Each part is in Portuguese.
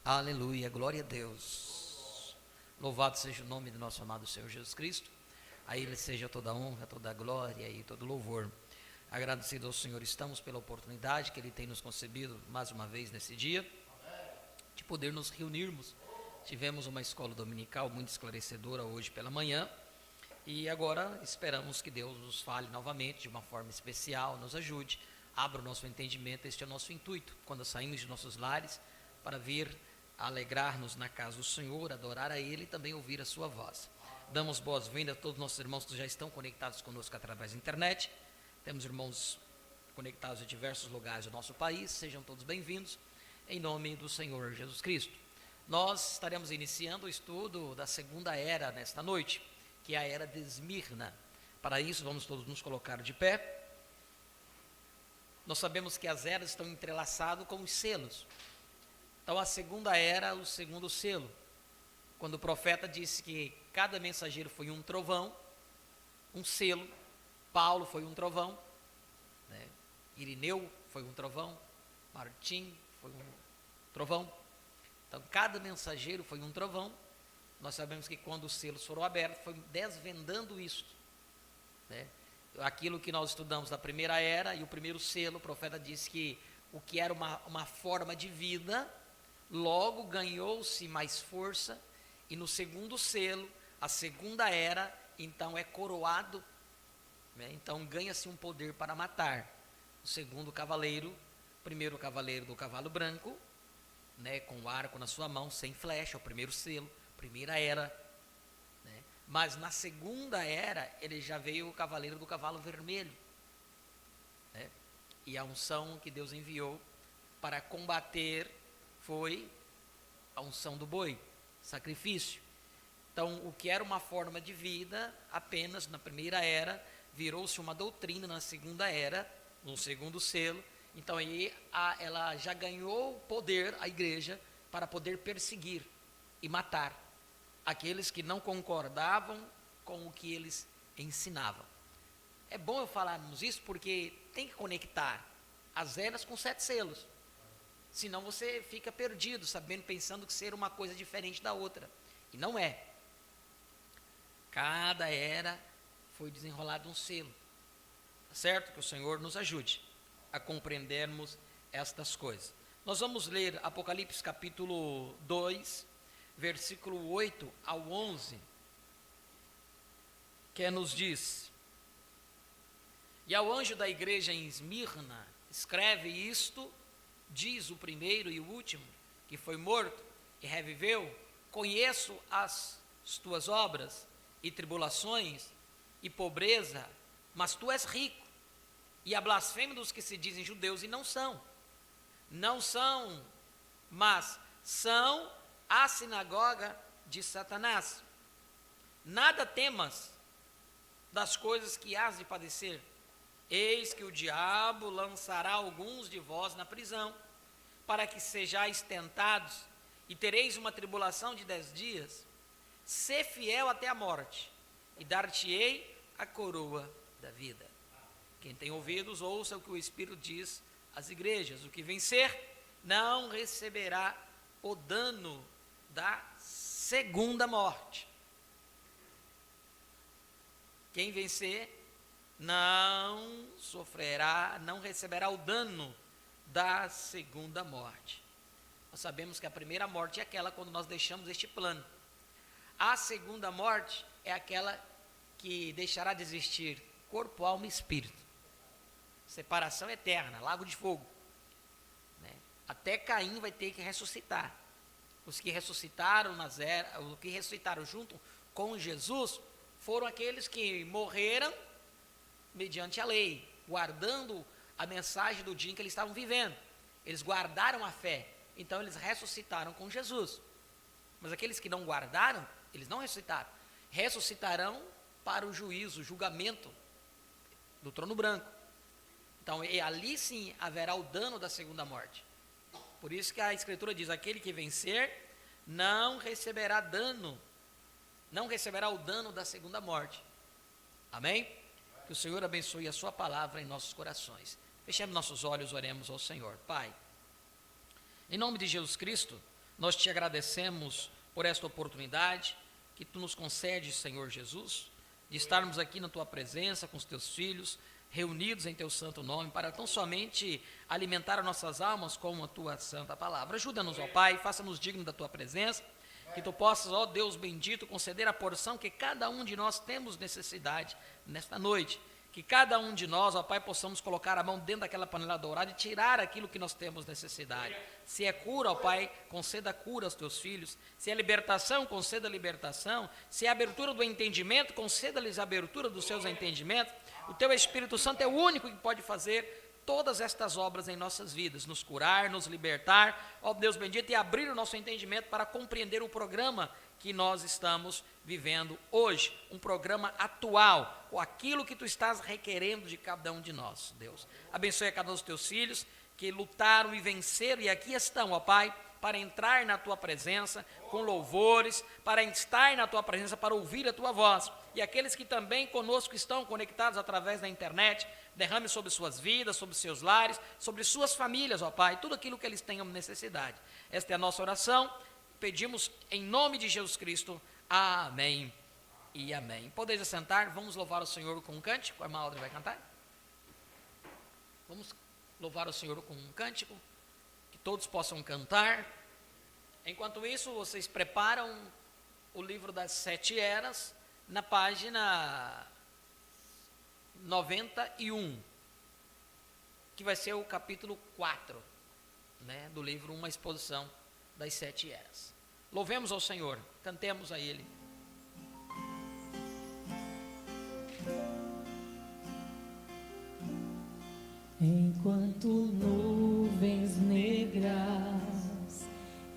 Aleluia, glória a Deus. Louvado seja o nome do nosso amado Senhor Jesus Cristo. A Ele seja toda a honra, toda a glória e todo o louvor. Agradecido ao Senhor, estamos pela oportunidade que Ele tem nos concedido mais uma vez nesse dia, de poder nos reunirmos. Tivemos uma escola dominical muito esclarecedora hoje pela manhã e agora esperamos que Deus nos fale novamente de uma forma especial, nos ajude, abra o nosso entendimento. Este é o nosso intuito, quando saímos de nossos lares, para vir alegrar-nos na casa do Senhor, adorar a Ele e também ouvir a sua voz. Damos boas-vindas a todos os nossos irmãos que já estão conectados conosco através da internet. Temos irmãos conectados em diversos lugares do nosso país, sejam todos bem-vindos, em nome do Senhor Jesus Cristo. Nós estaremos iniciando o estudo da segunda era nesta noite, que é a era de Esmirna. Para isso, vamos todos nos colocar de pé. Nós sabemos que as eras estão entrelaçadas com os selos. Então, a segunda era, o segundo selo, quando o profeta disse que cada mensageiro foi um trovão, um selo. Paulo foi um trovão, né? Irineu foi um trovão, Martim foi um trovão. Então, cada mensageiro foi um trovão. Nós sabemos que quando os selos foram abertos, foi desvendando isto, né? Aquilo que nós estudamos da primeira era e o primeiro selo, o profeta disse que o que era uma forma de vida, logo ganhou-se mais força, e no segundo selo, a segunda era, então é coroado, né? Então ganha-se um poder para matar. O segundo cavaleiro, primeiro cavaleiro do cavalo branco, né, com o arco na sua mão, sem flecha, o primeiro selo, primeira era, né? Mas na segunda era, ele já veio o cavaleiro do cavalo vermelho, né? E a unção que Deus enviou para combater foi a unção do boi, sacrifício. Então, o que era uma forma de vida, apenas na primeira era, virou-se uma doutrina na segunda era, no segundo selo. Então, aí ela já ganhou poder, a igreja, para poder perseguir e matar aqueles que não concordavam com o que eles ensinavam. É bom eu falarmos isso porque tem que conectar as eras com 7 selos. Senão você fica perdido, pensando que ser uma coisa diferente da outra. E não é. Cada era foi desenrolado um selo. Tá certo? Que o Senhor nos ajude a compreendermos estas coisas. Nós vamos ler Apocalipse capítulo 2, versículo 8 ao 11, que nos diz: E ao anjo da igreja em Esmirna, escreve isto, diz o primeiro e o último, que foi morto e reviveu: conheço as tuas obras e tribulações e pobreza, mas tu és rico, e a blasfêmia dos que se dizem judeus e não são, mas são a sinagoga de Satanás. Nada temas das coisas que hás de padecer. Eis que o diabo lançará alguns de vós na prisão, para que sejais tentados, e tereis uma tribulação de 10 dias. Sê fiel até a morte, e dar-te-ei a coroa da vida. Quem tem ouvidos, ouça o que o Espírito diz às igrejas. O que vencer não receberá o dano da segunda morte. Quem vencer não receberá o dano da segunda morte. Nós sabemos que a primeira morte é aquela quando nós deixamos este plano. A segunda morte é aquela que deixará de existir corpo, alma e espírito. Separação eterna, lago de fogo, né? Até Caim vai ter que ressuscitar. Os que ressuscitaram junto com Jesus foram aqueles que morreram mediante a lei, guardando a mensagem do dia em que eles estavam vivendo. Eles guardaram a fé, então eles ressuscitaram com Jesus. Mas aqueles que não guardaram, eles não ressuscitaram. Ressuscitarão para o juízo, o julgamento do trono branco. Então, ali sim haverá o dano da segunda morte. Por isso que a Escritura diz: aquele que vencer não receberá o dano da segunda morte. Amém? Que o Senhor abençoe a sua palavra em nossos corações. Fechemos nossos olhos, oremos ao Senhor. Pai, em nome de Jesus Cristo, Nós te agradecemos por esta oportunidade que tu nos concedes, Senhor Jesus, de estarmos aqui na tua presença com os teus filhos, reunidos em teu santo nome, para tão somente alimentar as nossas almas com a tua santa palavra. Ajuda-nos, ó Pai, faça-nos dignos da tua presença, que tu possas, ó Deus bendito, conceder a porção que cada um de nós temos necessidade nesta noite. Que cada um de nós, ó Pai, possamos colocar a mão dentro daquela panela dourada e tirar aquilo que nós temos necessidade. Se é cura, ó Pai, conceda cura aos teus filhos. Se é libertação, conceda libertação. Se é abertura do entendimento, conceda-lhes a abertura dos seus entendimentos. O teu Espírito Santo é o único que pode fazer todas estas obras em nossas vidas, nos curar, nos libertar, ó Deus bendito, e abrir o nosso entendimento para compreender o programa que nós estamos vivendo hoje, um programa atual, ou aquilo que tu estás requerendo de cada um de nós, Deus. Abençoe a cada um dos teus filhos que lutaram e venceram, e aqui estão, ó Pai, para entrar na tua presença com louvores, para estar na tua presença, para ouvir a tua voz. E aqueles que também conosco estão conectados através da internet, derrame sobre suas vidas, sobre seus lares, sobre suas famílias, ó Pai, tudo aquilo que eles tenham necessidade. Esta é a nossa oração, pedimos em nome de Jesus Cristo, amém e amém. Podeis assentar, vamos louvar o Senhor com um cântico. A irmã Audrey vai cantar? Vamos louvar o Senhor com um cântico, que todos possam cantar. Enquanto isso, vocês preparam o livro das 7 eras, na página 91, que vai ser o capítulo 4, né, do livro Uma Exposição das 7 Eras. Louvemos ao Senhor, cantemos a Ele. Enquanto nuvens negras,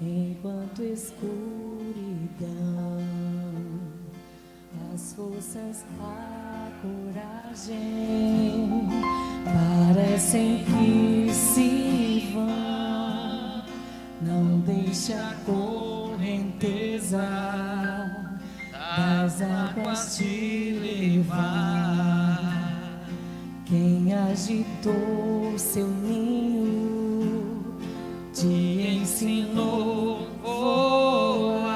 enquanto escuridão, as forças, a coragem parecem que se vão. Não deixe a correnteza das águas te levar. Quem agitou seu ninho te ensinou voar,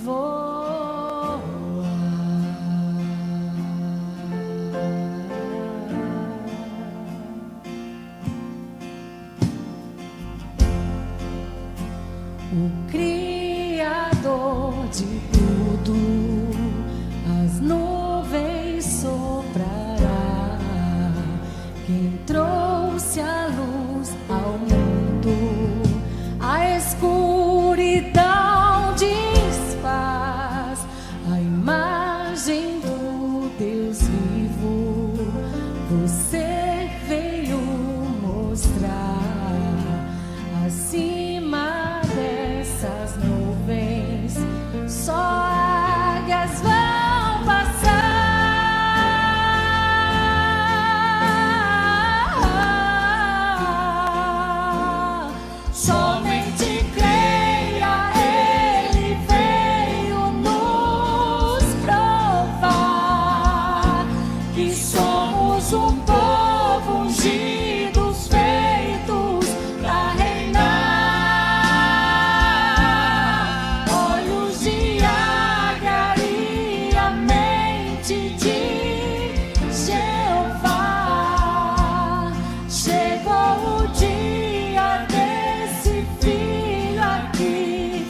voar. O Criador de tudo, as nuvens soprará. Quem trouxe a luz ao mundo, a escuridão desfaz. A imagem do Deus vivo, você veio mostrar. Acima dessas nuvens, só águias vão passar. Somente creia, Ele veio nos provar que somos um povo ungidos, feitos pra reinar. Olhos de águia e a mente de Jeová. Chegou o dia desse filho aqui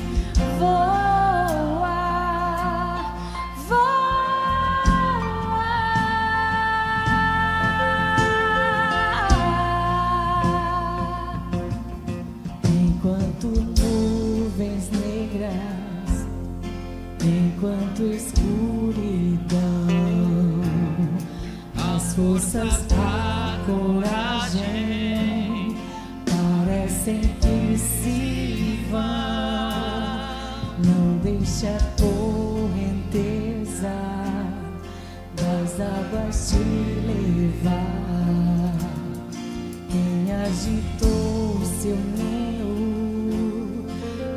voar, voar. Enquanto nuvens negras, enquanto escuridão, as forças, a coragem parecem que se vão. Não deixe a correnteza das águas te levar. Quem agitou seu ninho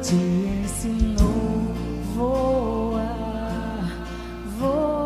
te ensinou voar, voar.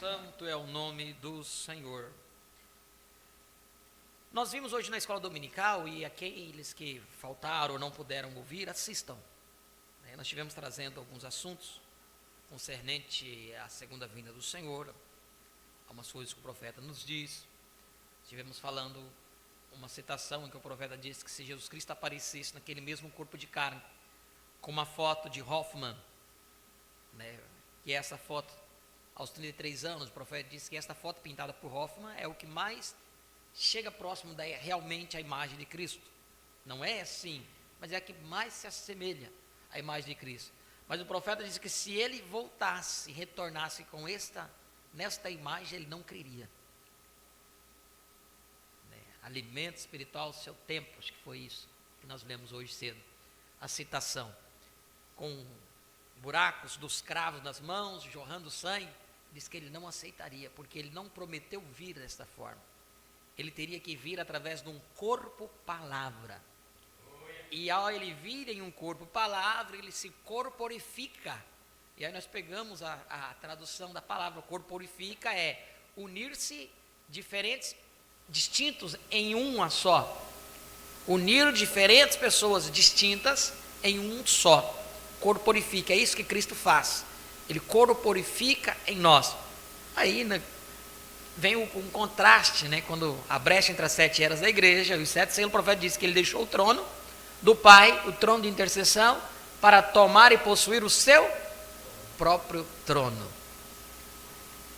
Santo é o nome do Senhor. Nós vimos hoje na escola dominical, e aqueles que faltaram ou não puderam ouvir, assistam. Nós estivemos trazendo alguns assuntos concernente à segunda vinda do Senhor, algumas coisas que o profeta nos diz. Estivemos falando uma citação em que o profeta disse que se Jesus Cristo aparecesse naquele mesmo corpo de carne, com uma foto de Hoffman, que é essa foto, aos 33 anos, o profeta disse que esta foto pintada por Hoffman é o que mais chega próximo realmente à imagem de Cristo. Não é assim, mas é a que mais se assemelha à imagem de Cristo. Mas o profeta disse que se ele voltasse, retornasse com nesta imagem, ele não creria. Alimento espiritual ao seu tempo, acho que foi isso que nós lemos hoje cedo. A citação, com buracos dos cravos nas mãos, jorrando sangue, diz que ele não aceitaria, porque ele não prometeu vir desta forma. Ele teria que vir através de um corpo-palavra. E ao ele vir em um corpo-palavra, ele se corporifica. E aí nós pegamos a tradução da palavra corporifica, é unir-se distintos em uma só. Unir diferentes pessoas distintas em um só. Corporifica, é isso que Cristo faz. Ele corporifica em nós. Aí vem um contraste, quando a brecha entre as 7 eras da igreja e os 7 selos, o profeta disse que ele deixou o trono do Pai, o trono de intercessão, para tomar e possuir o seu próprio trono.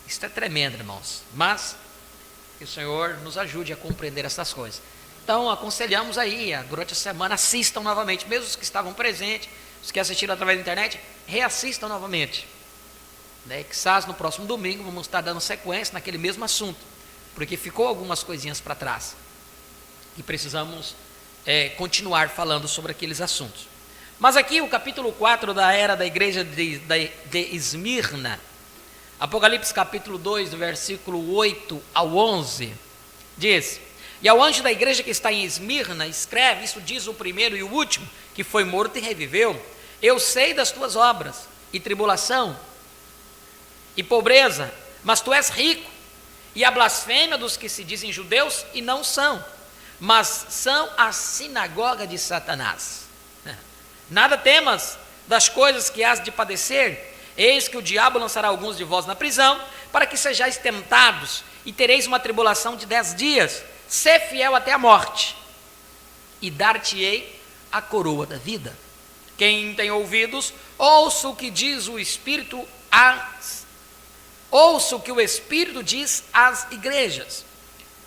Isso é tremendo, irmãos, mas que o Senhor nos ajude a compreender essas coisas. Então, aconselhamos aí, durante a semana, assistam novamente, mesmo os que estavam presentes, os que assistiram através da internet, reassistam novamente. Quizás no próximo domingo vamos estar dando sequência naquele mesmo assunto, porque ficou algumas coisinhas para trás e precisamos continuar falando sobre aqueles assuntos. Mas aqui o capítulo 4 da era da igreja de Esmirna, Apocalipse capítulo 2, do versículo 8 ao 11, diz: e ao anjo da igreja que está em Esmirna, escreve, isso diz o primeiro e o último, que foi morto e reviveu: eu sei das tuas obras, e tribulação, e pobreza, mas tu és rico, e a blasfêmia dos que se dizem judeus e não são, mas são a sinagoga de Satanás. Nada temas das coisas que hás de padecer, eis que o diabo lançará alguns de vós na prisão, para que sejais tentados, e tereis uma tribulação de 10 dias, sê fiel até a morte, e dar-te-ei a coroa da vida. Quem tem ouvidos, ouça o que diz o Espírito ouça o que o Espírito diz às igrejas.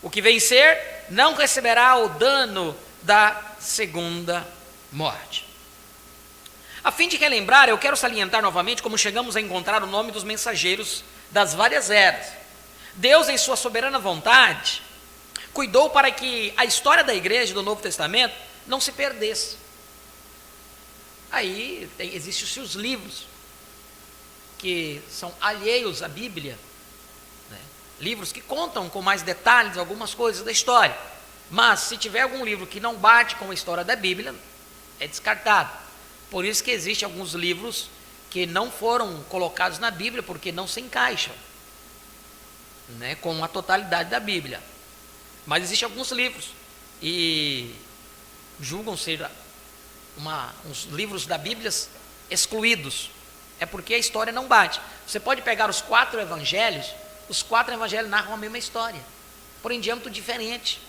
O que vencer não receberá o dano da segunda morte. A fim de relembrar, eu quero salientar novamente como chegamos a encontrar o nome dos mensageiros das várias eras. Deus, em sua soberana vontade, cuidou para que a história da igreja do Novo Testamento não se perdesse. Aí existem os livros que são alheios à Bíblia, livros que contam com mais detalhes algumas coisas da história, mas se tiver algum livro que não bate com a história da Bíblia, é descartado. Por isso que existem alguns livros que não foram colocados na Bíblia, porque não se encaixam com a totalidade da Bíblia. Mas existem alguns livros, e julgam ser uns livros da Bíblia excluídos, é porque a história não bate. Você pode pegar os 4 evangelhos narram a mesma história, porém de âmbito diferente,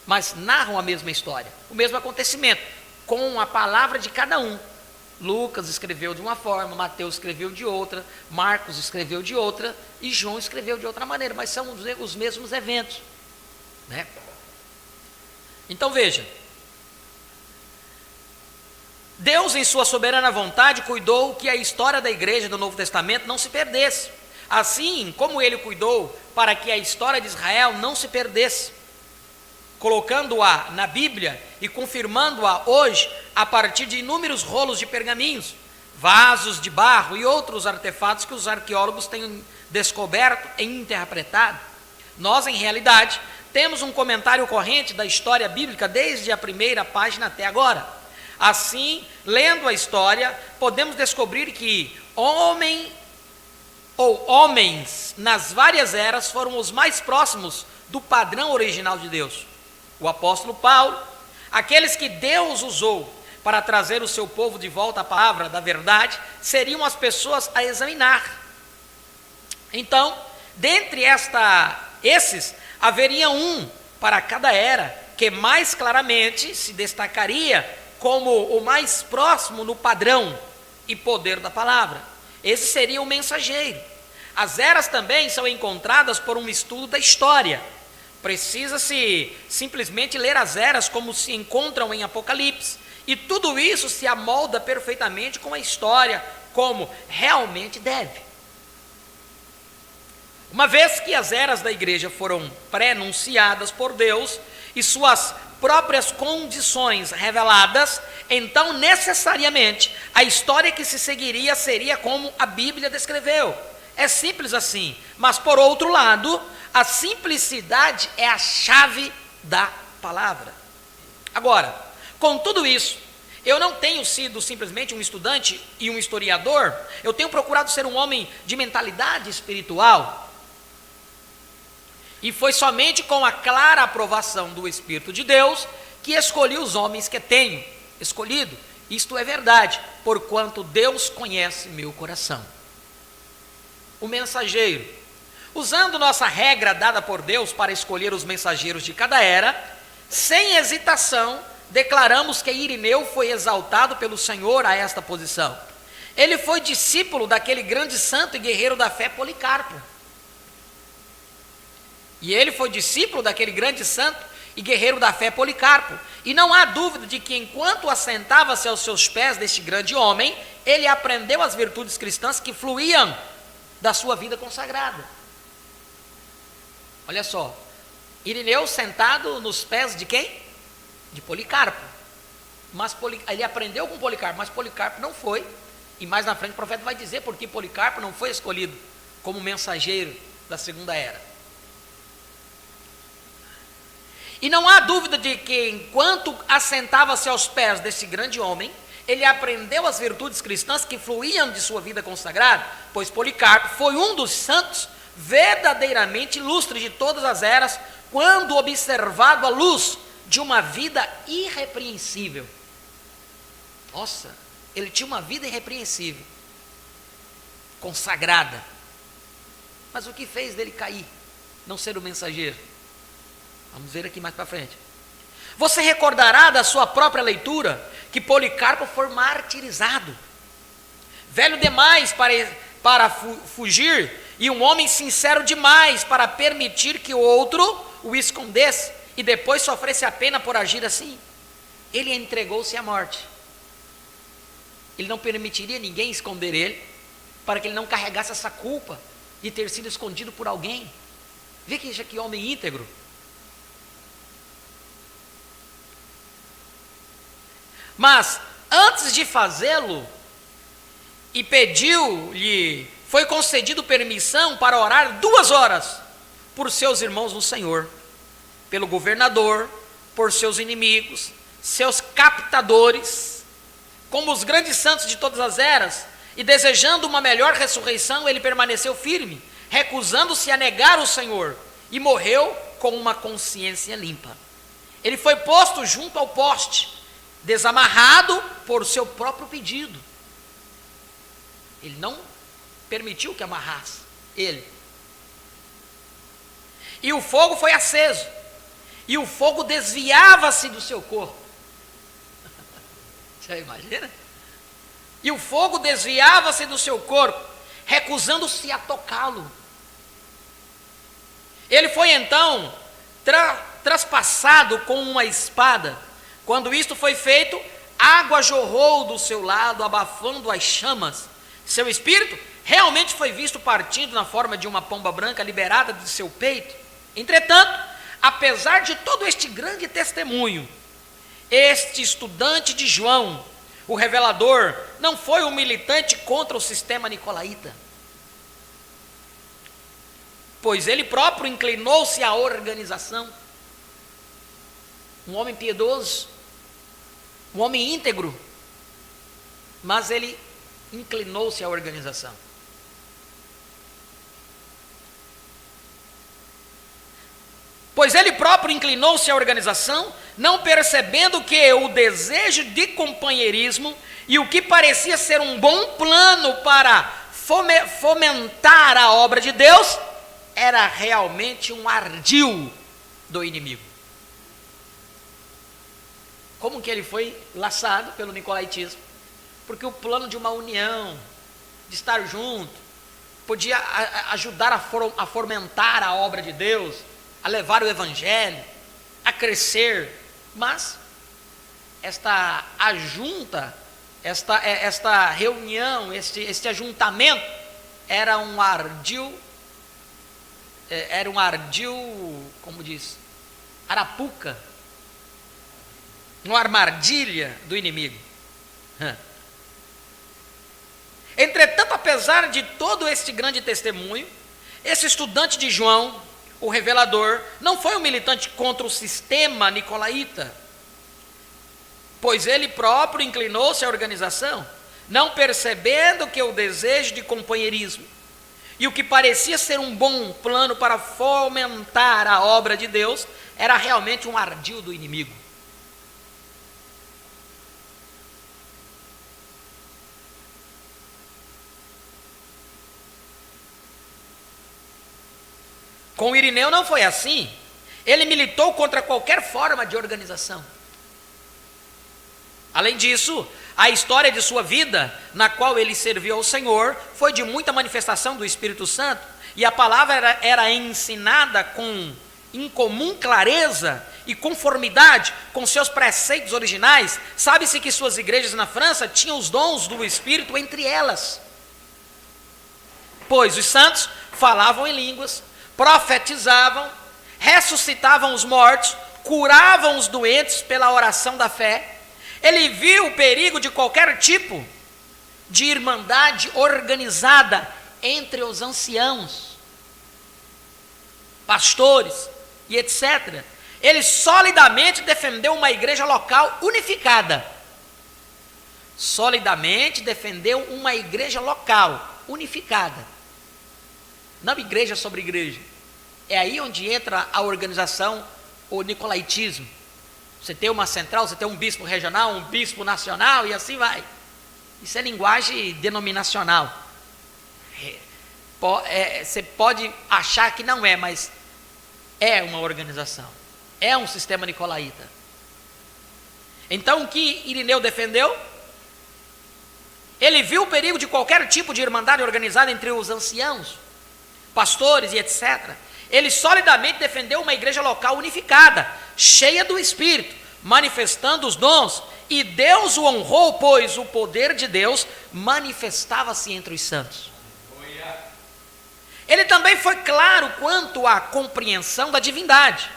mas narram a mesma história, o mesmo acontecimento, com a palavra de cada um. Lucas escreveu de uma forma, Mateus escreveu de outra, Marcos escreveu de outra, e João escreveu de outra maneira, mas são os mesmos eventos, Então veja, Deus, em sua soberana vontade, cuidou que a história da igreja do Novo Testamento não se perdesse, assim como ele cuidou para que a história de Israel não se perdesse, colocando-a na Bíblia e confirmando-a hoje a partir de inúmeros rolos de pergaminhos, vasos de barro e outros artefatos que os arqueólogos têm descoberto e interpretado. Nós, em realidade, temos um comentário corrente da história bíblica desde a primeira página até agora. Assim, lendo a história, podemos descobrir que ou homens nas várias eras foram os mais próximos do padrão original de Deus. O apóstolo Paulo, aqueles que Deus usou para trazer o seu povo de volta à palavra da verdade, seriam as pessoas a examinar. Então, dentre esses, haveria um para cada era, que mais claramente se destacaria como o mais próximo no padrão e poder da palavra. Esse seria o mensageiro. As eras também são encontradas por um estudo da história. Precisa-se simplesmente ler as eras como se encontram em Apocalipse. E tudo isso se amolda perfeitamente com a história, como realmente deve. Uma vez que as eras da igreja foram prenunciadas por Deus e suas próprias condições reveladas, então necessariamente a história que se seguiria seria como a Bíblia descreveu. É simples assim, mas por outro lado, a simplicidade é a chave da palavra. Agora, com tudo isso, eu não tenho sido simplesmente um estudante e um historiador, eu tenho procurado ser um homem de mentalidade espiritual. E foi somente com a clara aprovação do Espírito de Deus que escolhi os homens que tenho escolhido. Isto é verdade, porquanto Deus conhece meu coração. O mensageiro. Usando nossa regra dada por Deus para escolher os mensageiros de cada era, sem hesitação, declaramos que Irineu foi exaltado pelo Senhor a esta posição. Ele foi discípulo daquele grande santo e guerreiro da fé Policarpo. E ele foi discípulo daquele grande santo e guerreiro da fé Policarpo. E não há dúvida de que enquanto assentava-se aos seus pés deste grande homem, ele aprendeu as virtudes cristãs que fluíam da sua vida consagrada. Olha só, Irineu sentado nos pés de quem? De Policarpo. Mas ele aprendeu com Policarpo, mas Policarpo não foi. E mais na frente o profeta vai dizer por que Policarpo não foi escolhido como mensageiro da segunda era. E não há dúvida de que enquanto assentava-se aos pés desse grande homem, ele aprendeu as virtudes cristãs que fluíam de sua vida consagrada, pois Policarpo foi um dos santos verdadeiramente ilustres de todas as eras, quando observado à luz de uma vida irrepreensível. Nossa, ele tinha uma vida irrepreensível, consagrada. Mas o que fez dele cair, não ser o mensageiro? Vamos ver aqui mais para frente. Você recordará da sua própria leitura que Policarpo foi martirizado, velho demais para fugir, e um homem sincero demais para permitir que o outro o escondesse e depois sofresse a pena por agir assim. Ele entregou-se à morte. Ele não permitiria ninguém esconder ele, para que ele não carregasse essa culpa de ter sido escondido por alguém. Vê que homem íntegro. Mas antes de fazê-lo, e pediu-lhe, foi concedido permissão para orar 2 horas por seus irmãos no Senhor, pelo governador, por seus inimigos, seus captadores, como os grandes santos de todas as eras, e desejando uma melhor ressurreição, ele permaneceu firme, recusando-se a negar o Senhor, e morreu com uma consciência limpa. Ele foi posto junto ao poste, desamarrado por seu próprio pedido. Ele não permitiu que amarrasse ele. E o fogo foi aceso, e o fogo desviava-se do seu corpo. Você imagina? E o fogo desviava-se do seu corpo, recusando-se a tocá-lo. Ele foi então traspassado com uma espada. Quando isto foi feito, água jorrou do seu lado, abafando as chamas. Seu espírito realmente foi visto partindo na forma de uma pomba branca liberada de seu peito. Entretanto, apesar de todo este grande testemunho, este estudante de João, o revelador, não foi um militante contra o sistema nicolaíta, pois ele próprio inclinou-se à organização. Um homem piedoso, um homem íntegro, mas ele inclinou-se à organização. Pois ele próprio inclinou-se à organização, não percebendo que o desejo de companheirismo e o que parecia ser um bom plano para fomentar a obra de Deus era realmente um ardil do inimigo. Como que ele foi laçado pelo nicolaítismo? Porque o plano de uma união, de estar junto, podia ajudar a fomentar a obra de Deus, a levar o evangelho, a crescer, mas esta ajunta, esta reunião, este ajuntamento era um ardil, como diz, arapuca, uma armadilha do inimigo. Entretanto, apesar de todo este grande testemunho, esse estudante de João, o revelador, não foi um militante contra o sistema nicolaíta, pois ele próprio inclinou-se à organização, não percebendo que o desejo de companheirismo e o que parecia ser um bom plano para fomentar a obra de Deus era realmente um ardil do inimigo. Com Irineu não foi assim. Ele militou contra qualquer forma de organização. Além disso, a história de sua vida, na qual ele serviu ao Senhor, foi de muita manifestação do Espírito Santo, e a palavra era ensinada com incomum clareza e conformidade com seus preceitos originais. Sabe-se que suas igrejas na França tinham os dons do Espírito entre elas, pois os santos falavam em línguas, profetizavam, ressuscitavam os mortos, curavam os doentes pela oração da fé. Ele viu o perigo de qualquer tipo de irmandade organizada entre os anciãos, pastores e etc. Ele solidamente defendeu uma igreja local unificada. Solidamente defendeu uma igreja local unificada. Não igreja sobre igreja. É aí onde entra a organização, o nicolaítismo. Você tem uma central, você tem um bispo regional, um bispo nacional e assim vai. Isso é linguagem denominacional. Você pode achar que não é, mas é uma organização. É um sistema nicolaíta. Então o que Irineu defendeu? Ele viu o perigo de qualquer tipo de irmandade organizada entre os anciãos, pastores e etc. Ele solidamente defendeu uma igreja local unificada, cheia do Espírito, manifestando os dons, e Deus o honrou, pois o poder de Deus manifestava-se entre os santos. Ele também foi claro quanto à compreensão da divindade,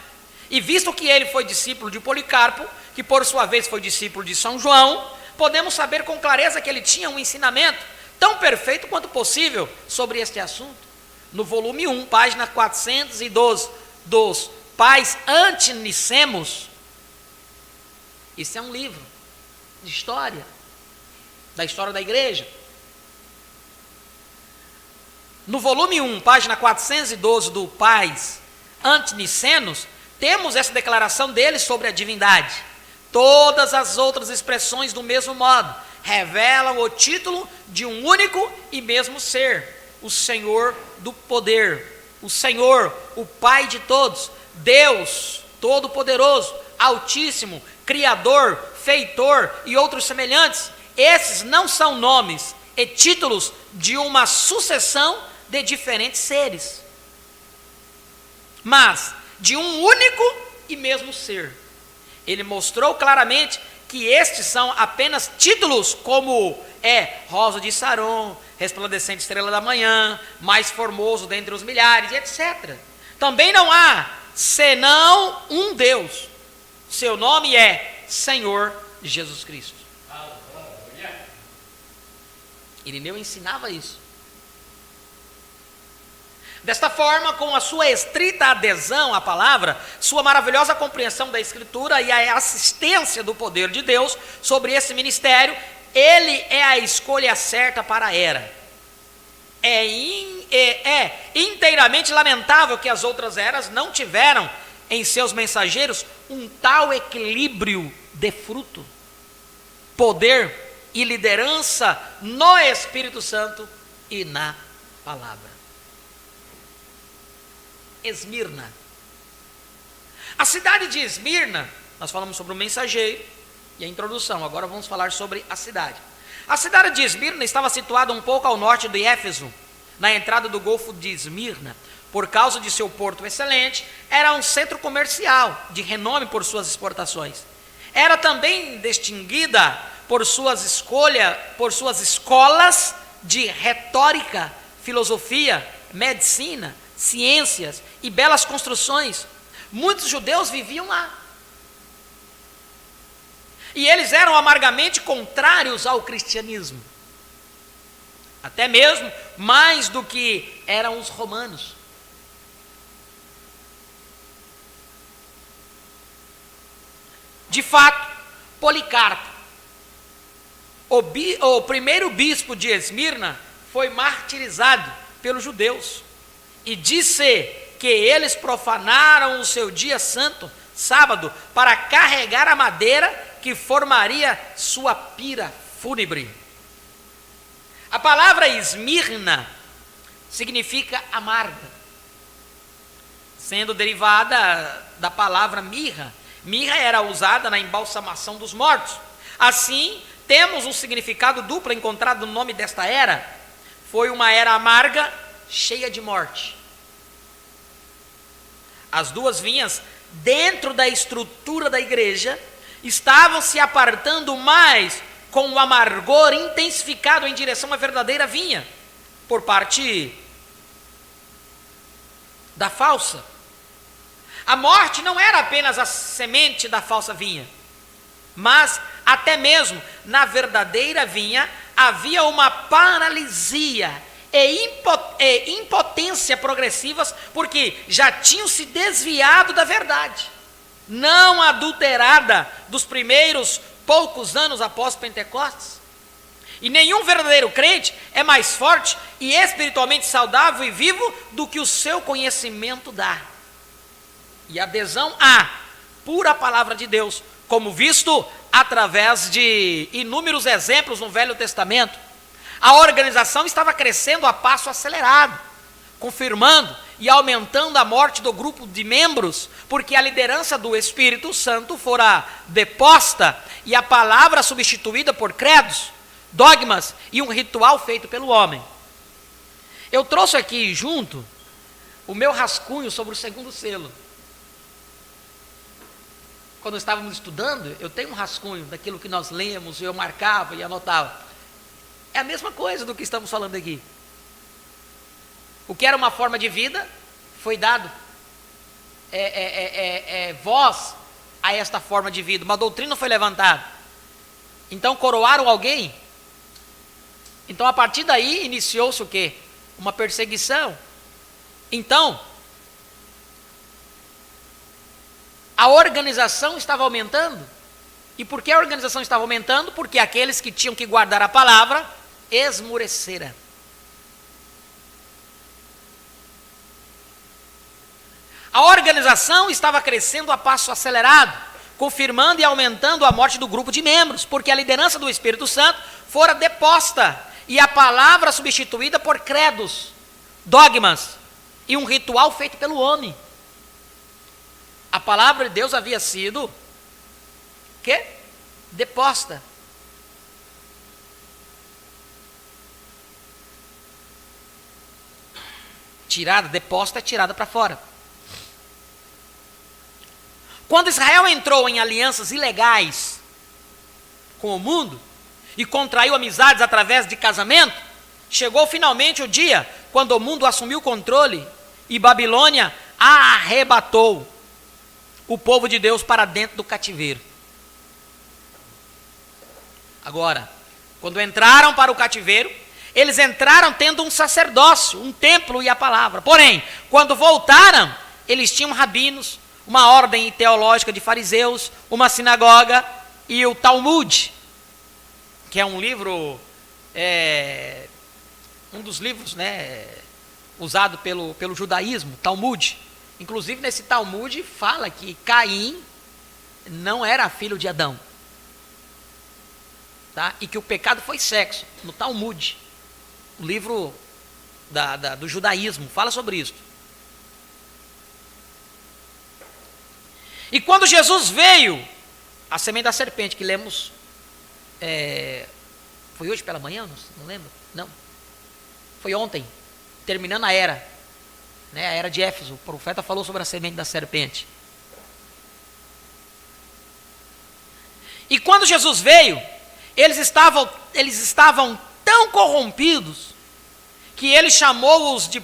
e visto que ele foi discípulo de Policarpo, que por sua vez foi discípulo de São João, podemos saber com clareza que ele tinha um ensinamento tão perfeito quanto possível sobre este assunto. No volume 1, página 412, dos Pais Antinicemos, isso é um livro de história, da história da igreja. No volume 1, página 412 do Pais Antinicenos, temos essa declaração dele sobre a divindade. Todas as outras expressões do mesmo modo revelam o título de um único e mesmo ser, o Senhor do poder, o Senhor, o Pai de todos, Deus Todo-Poderoso, Altíssimo, Criador, Feitor e outros semelhantes. Esses não são nomes e títulos de uma sucessão de diferentes seres, mas de um único e mesmo ser. Ele mostrou claramente que estes são apenas títulos, como Rosa de Saron, resplandecente estrela da manhã, mais formoso dentre os milhares, etc. Também não há senão um Deus. Seu nome é Senhor Jesus Cristo. Irineu ensinava isso. Desta forma, com a sua estrita adesão à palavra, sua maravilhosa compreensão da Escritura e a assistência do poder de Deus sobre esse ministério, ele é a escolha certa para a era. É inteiramente lamentável que as outras eras não tiveram em seus mensageiros um tal equilíbrio de fruto, poder e liderança no Espírito Santo e na palavra. Esmirna. A cidade de Esmirna, nós falamos sobre o mensageiro e a introdução, agora vamos falar sobre a cidade. A cidade de Esmirna estava situada um pouco ao norte de Éfeso, na entrada do Golfo de Esmirna. Por causa de seu porto excelente, era um centro comercial de renome por suas exportações. Era também distinguida por suas escolas de retórica, filosofia, medicina, ciências e belas construções. Muitos judeus viviam lá. E eles eram amargamente contrários ao cristianismo. Até mesmo mais do que eram os romanos. De fato, Policarpo, o primeiro bispo de Esmirna, foi martirizado pelos judeus. E disse que eles profanaram o seu dia santo, sábado, para carregar a madeira que formaria sua pira fúnebre. A palavra Esmirna significa amarga, sendo derivada da palavra mirra. Mirra era usada na embalsamação dos mortos. Assim, temos um significado duplo encontrado no nome desta era. Foi uma era amarga, cheia de morte. As duas vinhas, dentro da estrutura da igreja, estavam se apartando mais com o amargor intensificado em direção à verdadeira vinha, por parte da falsa. A morte não era apenas a semente da falsa vinha, mas até mesmo na verdadeira vinha havia uma paralisia e impotência progressivas, porque já tinham se desviado da verdade, não adulterada dos primeiros poucos anos após Pentecostes. E nenhum verdadeiro crente é mais forte e espiritualmente saudável e vivo do que o seu conhecimento dá. E adesão à pura palavra de Deus, como visto através de inúmeros exemplos no Velho Testamento. A organização estava crescendo a passo acelerado, confirmando e aumentando a morte do grupo de membros, porque a liderança do Espírito Santo fora deposta e a palavra substituída por credos, dogmas e um ritual feito pelo homem. Eu trouxe aqui junto o meu rascunho sobre o segundo selo. Quando estávamos estudando, eu tenho um rascunho daquilo que nós lemos, eu marcava e anotava. É a mesma coisa do que estamos falando aqui. O que era uma forma de vida, foi dado voz a esta forma de vida. Uma doutrina foi levantada. Então coroaram alguém. Então a partir daí iniciou-se o quê? Uma perseguição. Então, a organização estava aumentando. E por que a organização estava aumentando? Porque aqueles que tinham que guardar a palavra esmoreceram. A organização estava crescendo a passo acelerado, confirmando e aumentando a morte do grupo de membros, porque a liderança do Espírito Santo fora deposta e a palavra substituída por credos, dogmas e um ritual feito pelo homem. A palavra de Deus havia sido deposta. Tirada, deposta é tirada para fora. Quando Israel entrou em alianças ilegais com o mundo e contraiu amizades através de casamento, chegou finalmente o dia quando o mundo assumiu o controle e Babilônia arrebatou o povo de Deus para dentro do cativeiro. Agora, quando entraram para o cativeiro, eles entraram tendo um sacerdócio, um templo e a palavra. Porém, quando voltaram, eles tinham rabinos, uma ordem teológica de fariseus, uma sinagoga e o Talmud, que é um livro, um dos livros, usado pelo judaísmo, Talmud. Inclusive nesse Talmud fala que Caim não era filho de Adão. Tá? E que o pecado foi sexo, no Talmud. O livro do judaísmo fala sobre isso. E quando Jesus veio, a semente da serpente que lemos, foi hoje pela manhã? Não lembro? Não. Foi ontem, terminando a era, né, a era de Éfeso. O profeta falou sobre a semente da serpente. E quando Jesus veio, eles estavam tão corrompidos que ele chamou-os de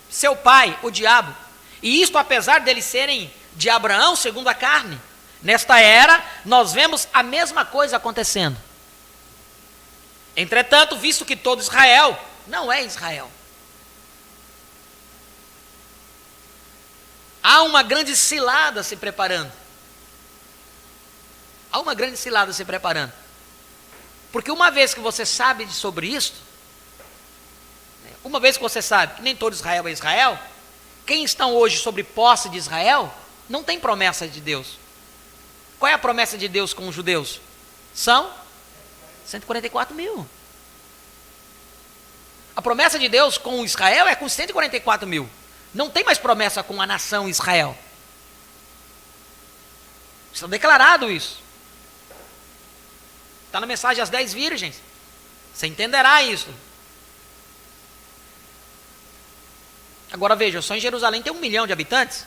seu pai, o diabo. E isto apesar deles serem de Abraão, segundo a carne. Nesta era, nós vemos a mesma coisa acontecendo. Entretanto, visto que todo Israel não é Israel, há uma grande cilada se preparando. Há uma grande cilada se preparando. Porque uma vez que você sabe sobre isto, uma vez que você sabe que nem todo Israel é Israel, quem estão hoje sobre posse de Israel, não tem promessa de Deus. Qual é a promessa de Deus com os judeus? São 144 mil. A promessa de Deus com Israel é com 144 mil. Não tem mais promessa com a nação Israel. Está declarado isso. Está na mensagem às 10 virgens. Você entenderá isso. Agora veja, só em Jerusalém tem 1 milhão de habitantes.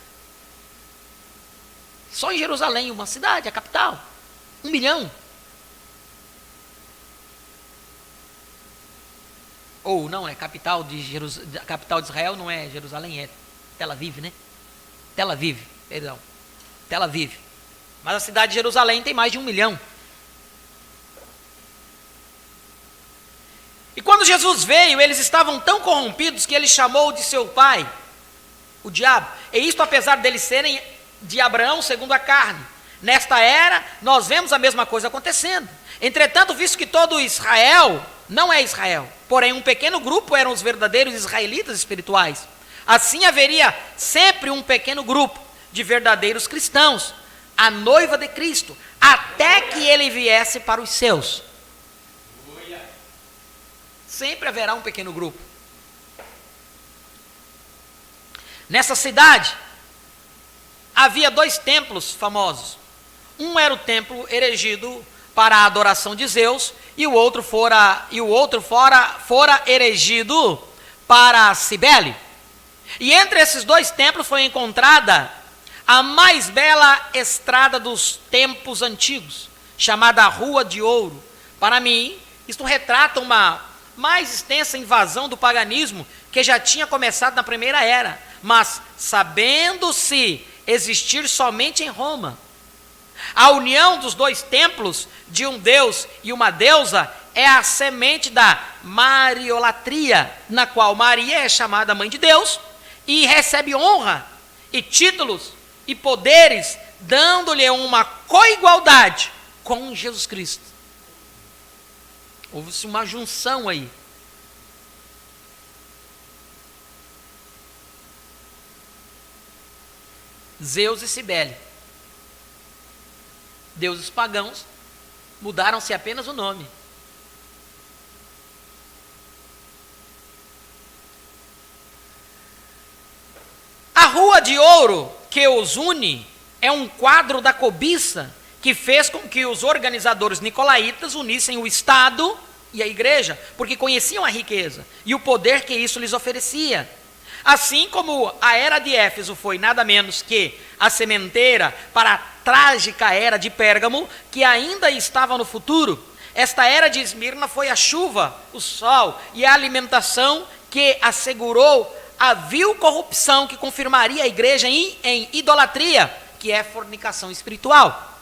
Só em Jerusalém, uma cidade, a capital. 1 milhão. Ou não, capital de Israel não é Jerusalém, é Tel Aviv, né? Tel Aviv, perdão. Tel Aviv. Mas a cidade de Jerusalém tem mais de 1 milhão. E quando Jesus veio, eles estavam tão corrompidos que ele chamou de seu pai, o diabo. E isto apesar deles serem de Abraão segundo a carne. Nesta era, nós vemos a mesma coisa acontecendo. Entretanto, visto que todo Israel não é Israel, porém um pequeno grupo eram os verdadeiros israelitas espirituais, assim haveria sempre um pequeno grupo de verdadeiros cristãos, a noiva de Cristo, até que ele viesse para os seus. Sempre haverá um pequeno grupo. Nessa cidade, havia 2 templos famosos. Um era o templo erigido para a adoração de Zeus, e o outro fora erigido para Cibele. E entre esses 2 templos foi encontrada a mais bela estrada dos tempos antigos, chamada Rua de Ouro. Para mim, isto retrata uma mais extensa invasão do paganismo que já tinha começado na primeira era, mas sabendo-se existir somente em Roma. A união dos 2 templos, de um deus e uma deusa, é a semente da mariolatria, na qual Maria é chamada mãe de Deus e recebe honra e títulos e poderes, dando-lhe uma coigualdade com Jesus Cristo. Houve-se uma junção aí. Zeus e Cibele. Deuses pagãos, mudaram-se apenas o nome. A Rua de Ouro que os une é um quadro da cobiça que fez com que os organizadores nicolaítas unissem o Estado e a igreja, porque conheciam a riqueza e o poder que isso lhes oferecia. Assim como a era de Éfeso foi nada menos que a sementeira para a trágica era de Pérgamo, que ainda estava no futuro, esta era de Esmirna foi a chuva, o sol e a alimentação que assegurou a vil corrupção que confirmaria a igreja em idolatria, que é fornicação espiritual,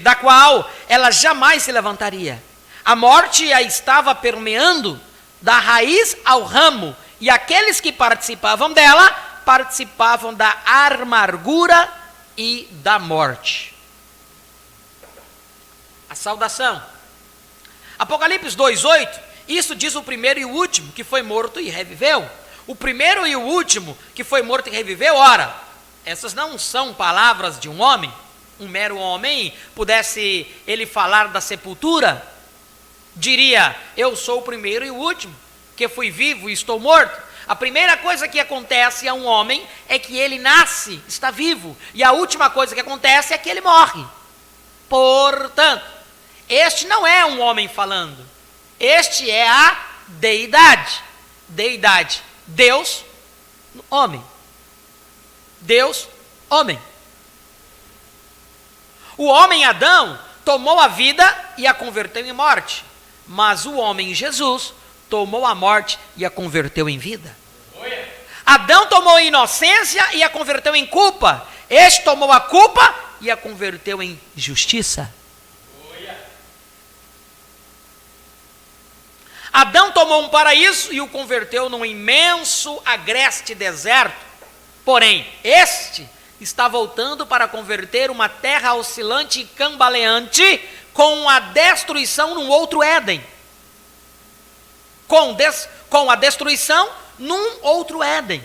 da qual ela jamais se levantaria. A morte a estava permeando da raiz ao ramo, e aqueles que participavam dela, participavam da amargura e da morte. A saudação. Apocalipse 2:8, isso diz o primeiro e o último, que foi morto e reviveu. o primeiro e o último que foi morto e reviveu. Ora, essas não são palavras de um homem, um mero homem. Pudesse ele falar da sepultura, diria: eu sou o primeiro e o último, que fui vivo e estou morto. A primeira coisa que acontece a um homem é que ele nasce, está vivo, e a última coisa que acontece é que ele morre. Portanto, este não é um homem falando, este é a deidade. Deidade, Deus, homem. Deus, homem. O homem Adão tomou a vida e a converteu em morte, mas o homem Jesus tomou a morte e a converteu em vida. Adão tomou a inocência e a converteu em culpa. Este tomou a culpa e a converteu em justiça. Adão tomou um paraíso e o converteu num imenso, agreste deserto. Porém, este está voltando para converter uma terra oscilante e cambaleante com a destruição num outro Éden. Com a destruição num outro Éden.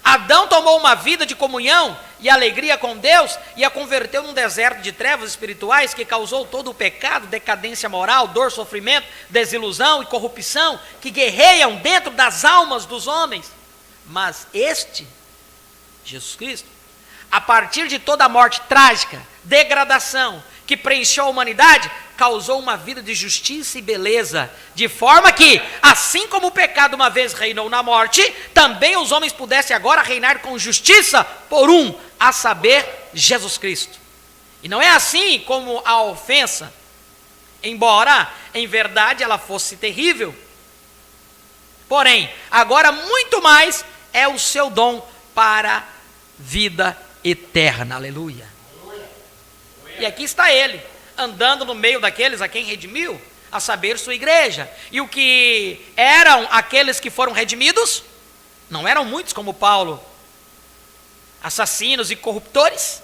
Adão tomou uma vida de comunhão e alegria com Deus e a converteu num deserto de trevas espirituais que causou todo o pecado, decadência moral, dor, sofrimento, desilusão e corrupção que guerreiam dentro das almas dos homens. Mas este, Jesus Cristo, a partir de toda a morte trágica, degradação que preencheu a humanidade, causou uma vida de justiça e beleza, de forma que, assim como o pecado uma vez reinou na morte, também os homens pudessem agora reinar com justiça por um, a saber, Jesus Cristo. E não é assim como a ofensa, embora em verdade ela fosse terrível, porém, agora muito mais é o seu dom para a vida eterna, aleluia. E aqui está ele, andando no meio daqueles a quem redimiu, a saber, sua igreja. E o que eram aqueles que foram redimidos, não eram muitos como Paulo, assassinos e corruptores,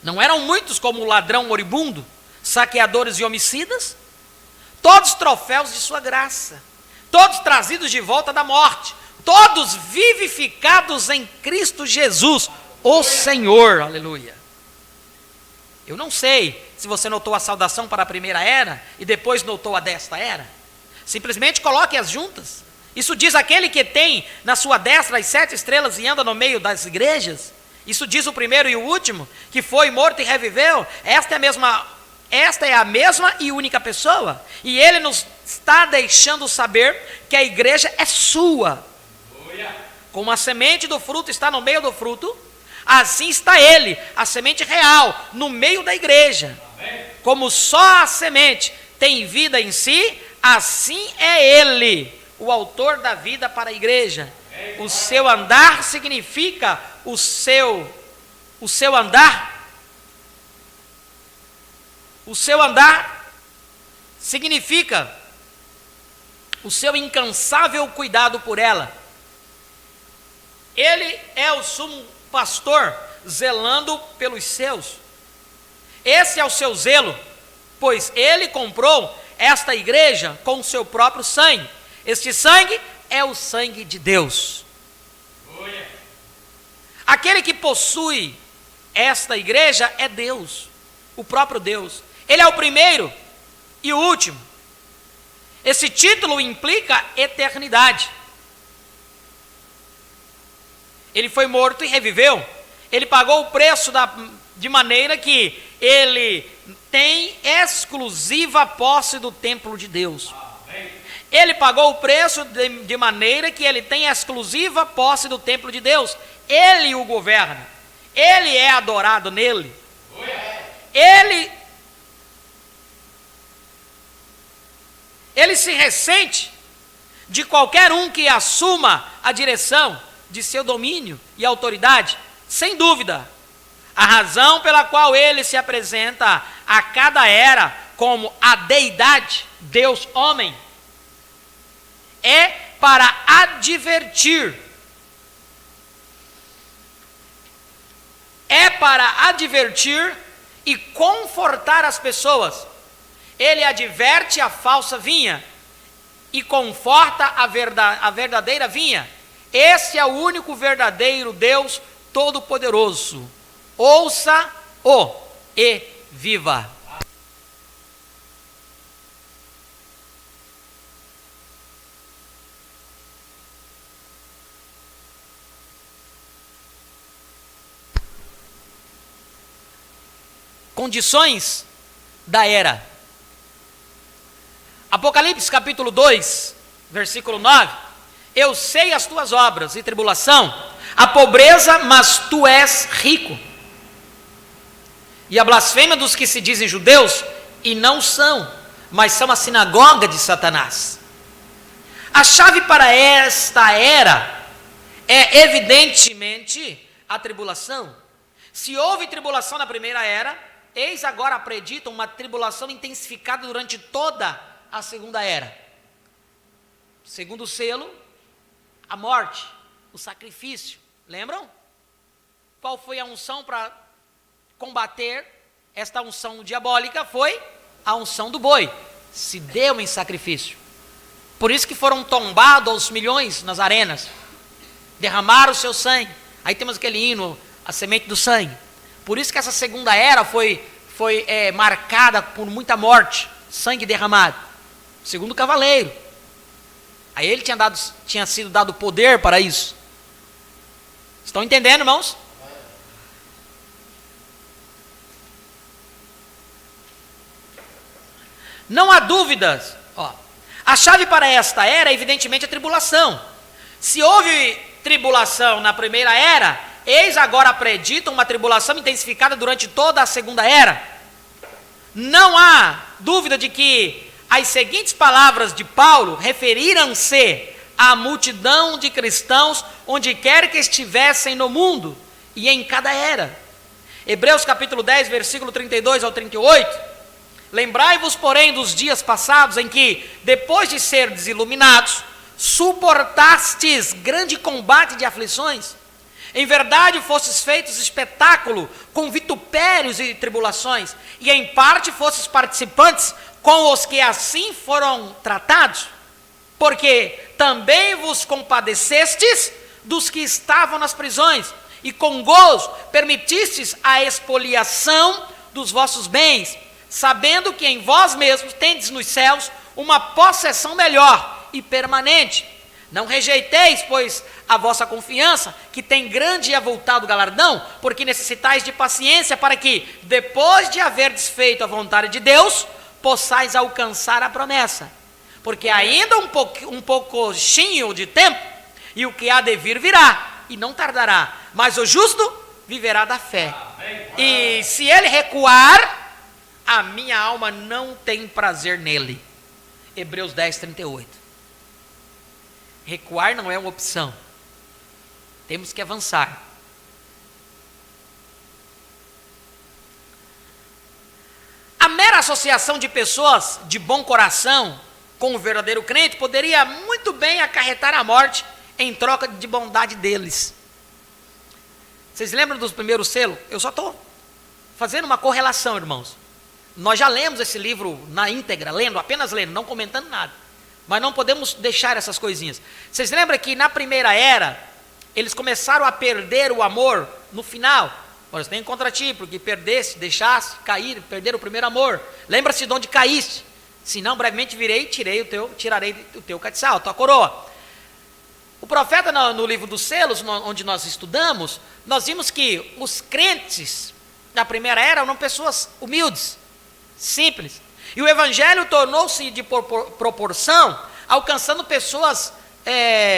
não eram muitos como o ladrão moribundo, saqueadores e homicidas, todos troféus de sua graça, todos trazidos de volta da morte, todos vivificados em Cristo Jesus, o Senhor, aleluia. Eu não sei se você notou a saudação para a primeira era e depois notou a desta era. Simplesmente coloque-as juntas. Isso diz aquele que tem na sua destra as 7 estrelas e anda no meio das igrejas. Isso diz o primeiro e o último, que foi morto e reviveu. Esta é a mesma e única pessoa. E ele nos está deixando saber que a igreja é sua. Como a semente do fruto está no meio do fruto, assim está ele, a semente real, no meio da igreja. Amém. Como só a semente tem vida em si, assim é ele, o autor da vida para a igreja. Amém. O seu andar significa o seu andar significa o seu incansável cuidado por ela. Ele é o sumo pastor, zelando pelos seus. Esse é o seu zelo, pois ele comprou esta igreja com o seu próprio sangue. Este sangue é o sangue de Deus. Aquele que possui esta igreja é Deus, o próprio Deus. Ele é o primeiro e o último. Esse título implica eternidade. Ele foi morto e reviveu. Ele pagou o preço de maneira que ele tem exclusiva posse do templo de Deus. Amém. Ele pagou o preço de maneira que ele tem exclusiva posse do templo de Deus. Ele o governa. Ele é adorado nele. Ele se ressente de qualquer um que assuma a direção de seu domínio e autoridade, sem dúvida. A razão pela qual ele se apresenta a cada era como a deidade, Deus homem, é para advertir. É para advertir e confortar as pessoas. Ele adverte a falsa vinha e conforta a verdadeira vinha. Esse é o único verdadeiro Deus Todo-Poderoso. Ouça-o e viva. Condições da era. Apocalipse capítulo 2, versículo 9. Eu sei as tuas obras e tribulação, a pobreza, mas tu és rico. E a blasfêmia dos que se dizem judeus e não são, mas são a sinagoga de Satanás. A chave para esta era é evidentemente a tribulação. Se houve tribulação na primeira era, eis agora preditam uma tribulação intensificada durante toda a segunda era. Segundo selo, a morte, o sacrifício. Lembram? Qual foi a unção para combater esta unção diabólica? Foi a unção do boi. Se deu em sacrifício. Por isso que foram tombados aos milhões nas arenas. Derramaram o seu sangue. Aí temos aquele hino, a semente do sangue. Por isso que essa segunda era foi marcada por muita morte, sangue derramado. Segundo cavaleiro. A ele tinha sido dado poder para isso. Estão entendendo, irmãos? Não há dúvidas. A chave para esta era é evidentemente a tribulação. Se houve tribulação na primeira era, eis agora preditam uma tribulação intensificada durante toda a segunda era. Não há dúvida de que as seguintes palavras de Paulo referiram-se à multidão de cristãos onde quer que estivessem no mundo e em cada era. Hebreus capítulo 10, versículo 32 ao 38. Lembrai-vos, porém, dos dias passados em que, depois de serdes iluminados, suportastes grande combate de aflições. Em verdade, fostes feitos espetáculo com vitupérios e tribulações, e em parte fostes participantes com os que assim foram tratados, porque também vos compadecestes dos que estavam nas prisões, e com gozo permitistes a expoliação dos vossos bens, sabendo que em vós mesmos tendes nos céus uma possessão melhor e permanente. Não rejeiteis, pois, a vossa confiança, que tem grande e avultado galardão, porque necessitais de paciência, para que, depois de haverdes feito a vontade de Deus, possais alcançar a promessa. Porque ainda um pouquinho de tempo, e o que há de vir virá, e não tardará. Mas o justo viverá da fé. E se ele recuar, a minha alma não tem prazer nele. Hebreus 10, 38. Recuar não é uma opção. Temos que avançar. A mera associação de pessoas de bom coração com o verdadeiro crente poderia muito bem acarretar a morte em troca de bondade deles. Vocês lembram dos primeiros selos? Eu só estou fazendo uma correlação, irmãos. Nós já lemos esse livro na íntegra, apenas lendo, não comentando nada. Mas não podemos deixar essas coisinhas. Vocês lembram que na primeira era, eles começaram a perder o amor no final? Pois tem contra ti, porque perdeste, deixaste cair, perder o primeiro amor. Lembra-se de onde caíste. Se não, brevemente virei e tirarei o teu catiçal, a tua coroa. O profeta no livro dos selos, onde nós estudamos, nós vimos que os crentes da primeira era eram pessoas humildes, simples. E o evangelho tornou-se de proporção, alcançando pessoas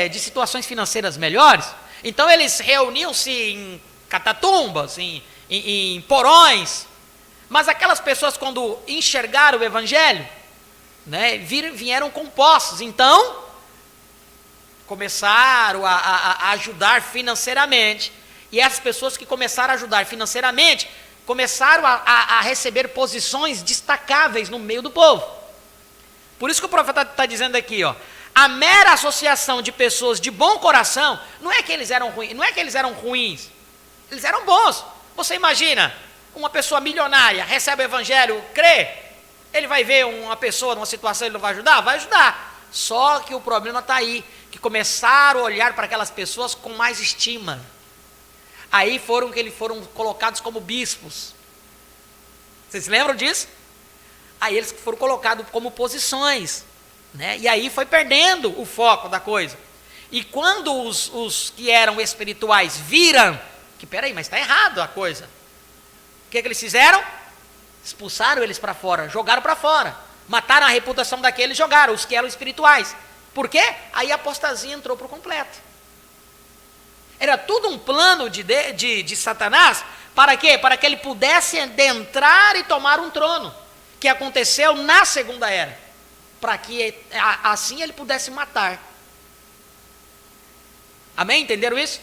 de situações financeiras melhores. Então eles reuniam-se em catatumbas, em porões. Mas aquelas pessoas, quando enxergaram o evangelho, né, vieram com posses. Então começaram a ajudar financeiramente. E essas pessoas que começaram a ajudar financeiramente começaram a receber posições destacáveis no meio do povo. Por isso que o profeta está dizendo aqui, a mera associação de pessoas de bom coração, não é que eles eram ruins, eles eram bons. Você imagina, uma pessoa milionária recebe o evangelho, crê, ele vai ver uma pessoa numa situação, ele não vai ajudar? Vai ajudar. Só que o problema está aí, que começaram a olhar para aquelas pessoas com mais estima. Aí foram colocados como bispos. Vocês se lembram disso? Aí eles foram colocados como posições, né? E aí foi perdendo o foco da coisa. E quando os que eram espirituais viram que, peraí, mas está errado a coisa. O que eles fizeram? Expulsaram eles para fora, jogaram para fora. Mataram a reputação daqueles e jogaram, os que eram espirituais. Por quê? Aí a apostasia entrou por completo. Era tudo um plano de Satanás, para quê? Para que ele pudesse adentrar e tomar um trono, que aconteceu na segunda era, para que assim ele pudesse matar. Amém? Entenderam isso?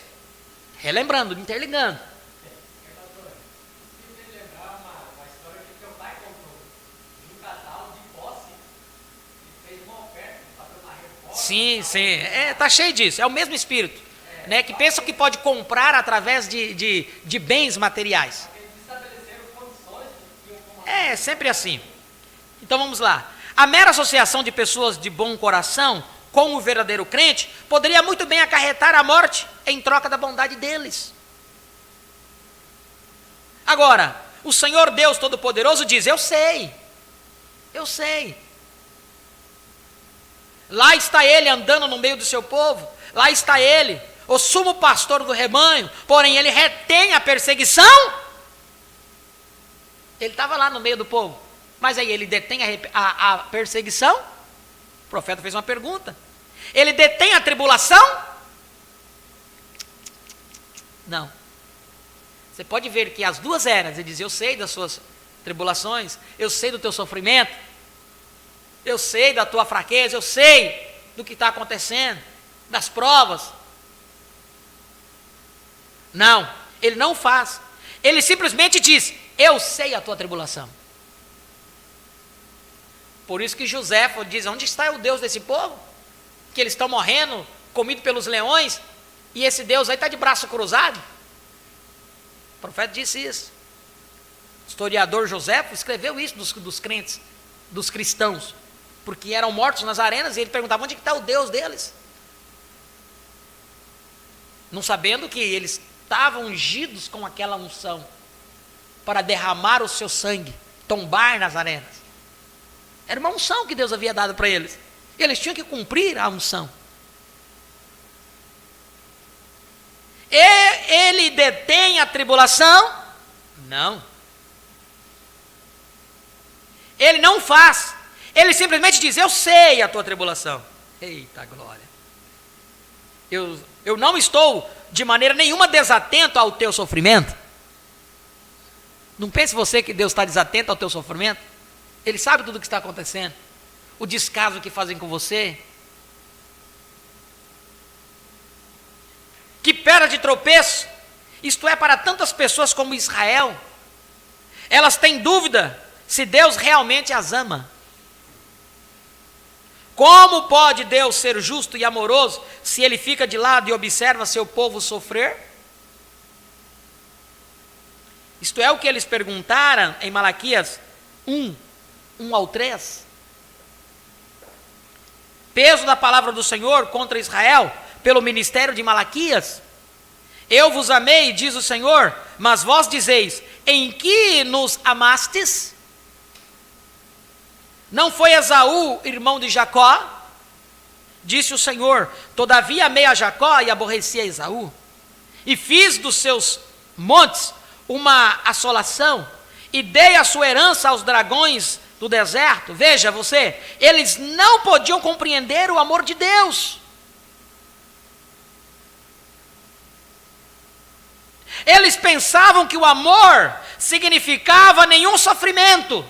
Relembrando, interligando. Sim, tá cheio disso, é o mesmo espírito, né, que pensa que pode comprar através de bens materiais. É sempre assim. Então vamos lá. A mera associação de pessoas de bom coração com o verdadeiro crente poderia muito bem acarretar a morte em troca da bondade deles. Agora, o Senhor Deus Todo-Poderoso diz: eu sei. Lá está ele andando no meio do seu povo, lá está ele, o sumo pastor do rebanho, porém ele retém a perseguição. Ele estava lá no meio do povo, mas aí ele detém a perseguição? O profeta fez uma pergunta. Ele detém a tribulação? Não. Você pode ver que as duas eras, ele diz: eu sei das suas tribulações, eu sei do teu sofrimento, eu sei da tua fraqueza, eu sei do que está acontecendo, das provas. Não, ele não faz. Ele simplesmente diz: eu sei a tua tribulação. Por isso que José diz: onde está o Deus desse povo? Que eles estão morrendo, comidos pelos leões, e esse Deus aí está de braço cruzado. O profeta disse isso. O historiador José escreveu isso dos crentes, dos cristãos, porque eram mortos nas arenas, e ele perguntava: onde está o Deus deles? Não sabendo que eles estavam ungidos com aquela unção, para derramar o seu sangue, tombar nas arenas. Era uma unção que Deus havia dado para eles, e eles tinham que cumprir a unção. E ele detém a tribulação? Não. Ele não faz. Ele simplesmente diz: eu sei a tua tribulação. Eita glória. Eu não estou de maneira nenhuma desatento ao teu sofrimento. Não pense você que Deus está desatento ao teu sofrimento. Ele sabe tudo o que está acontecendo. O descaso que fazem com você. Que pedra de tropeço. Isto é para tantas pessoas como Israel. Elas têm dúvida se Deus realmente as ama. Como pode Deus ser justo e amoroso se ele fica de lado e observa seu povo sofrer? Isto é o que eles perguntaram em Malaquias 1 ao 3. Peso da palavra do Senhor contra Israel pelo ministério de Malaquias. Eu vos amei, diz o Senhor, mas vós dizeis: em que nos amastes? Não foi Esaú, irmão de Jacó? Disse o Senhor: todavia amei a Jacó e aborreci a Esaú. E fiz dos seus montes uma assolação, e dei a sua herança aos dragões do deserto. Veja você, eles não podiam compreender o amor de Deus. Eles pensavam que o amor significava nenhum sofrimento.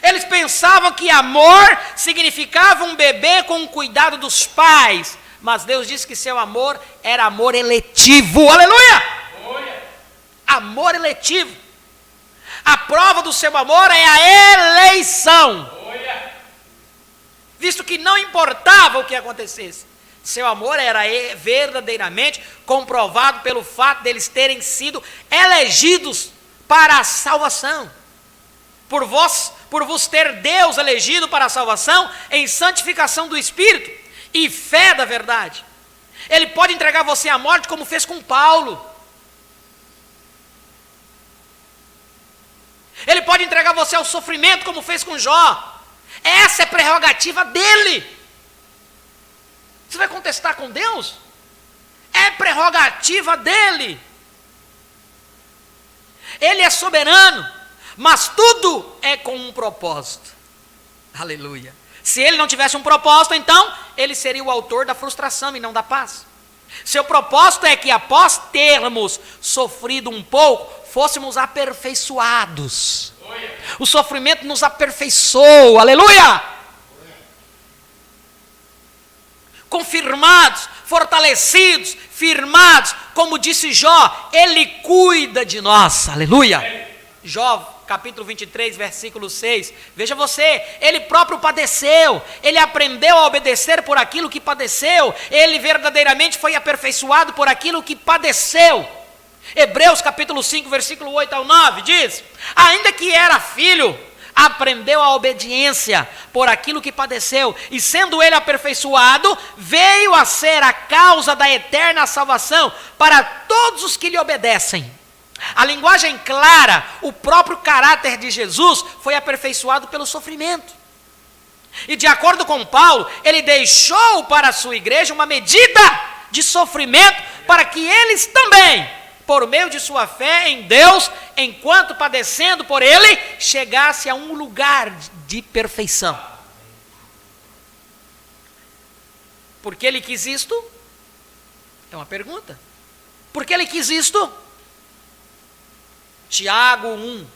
Eles pensavam que amor significava um bebê com o cuidado dos pais. Mas Deus disse que seu amor era amor eletivo. Aleluia! Amor eletivo. A prova do seu amor é a eleição. Visto que não importava o que acontecesse, seu amor era verdadeiramente comprovado pelo fato deles terem sido elegidos para a salvação. por vos ter Deus elegido para a salvação em santificação do Espírito e fé da verdade. Ele pode entregar você à morte como fez com Paulo. Ele pode entregar você ao sofrimento como fez com Jó. Essa é prerrogativa dele. Você vai contestar com Deus? É prerrogativa dele. Ele é soberano, mas tudo é com um propósito. Aleluia. Se ele não tivesse um propósito, então ele seria o autor da frustração e não da paz. Seu propósito é que após termos sofrido um pouco, fôssemos aperfeiçoados. O sofrimento nos aperfeiçoou. Aleluia! Confirmados, fortalecidos, firmados, como disse Jó, ele cuida de nós. Aleluia! Jó capítulo 23, versículo 6, veja você, ele próprio padeceu, ele aprendeu a obedecer por aquilo que padeceu, ele verdadeiramente foi aperfeiçoado por aquilo que padeceu. Hebreus capítulo 5, versículo 8 ao 9, diz, ainda que era filho, aprendeu a obediência por aquilo que padeceu, e sendo ele aperfeiçoado, veio a ser a causa da eterna salvação para todos os que lhe obedecem. A linguagem clara, o próprio caráter de Jesus foi aperfeiçoado pelo sofrimento. E de acordo com Paulo, ele deixou para a sua igreja uma medida de sofrimento para que eles também, por meio de sua fé em Deus, enquanto padecendo por ele, chegasse a um lugar de perfeição. Por que ele quis isto? É uma pergunta. Por que ele quis isto? Tiago 1,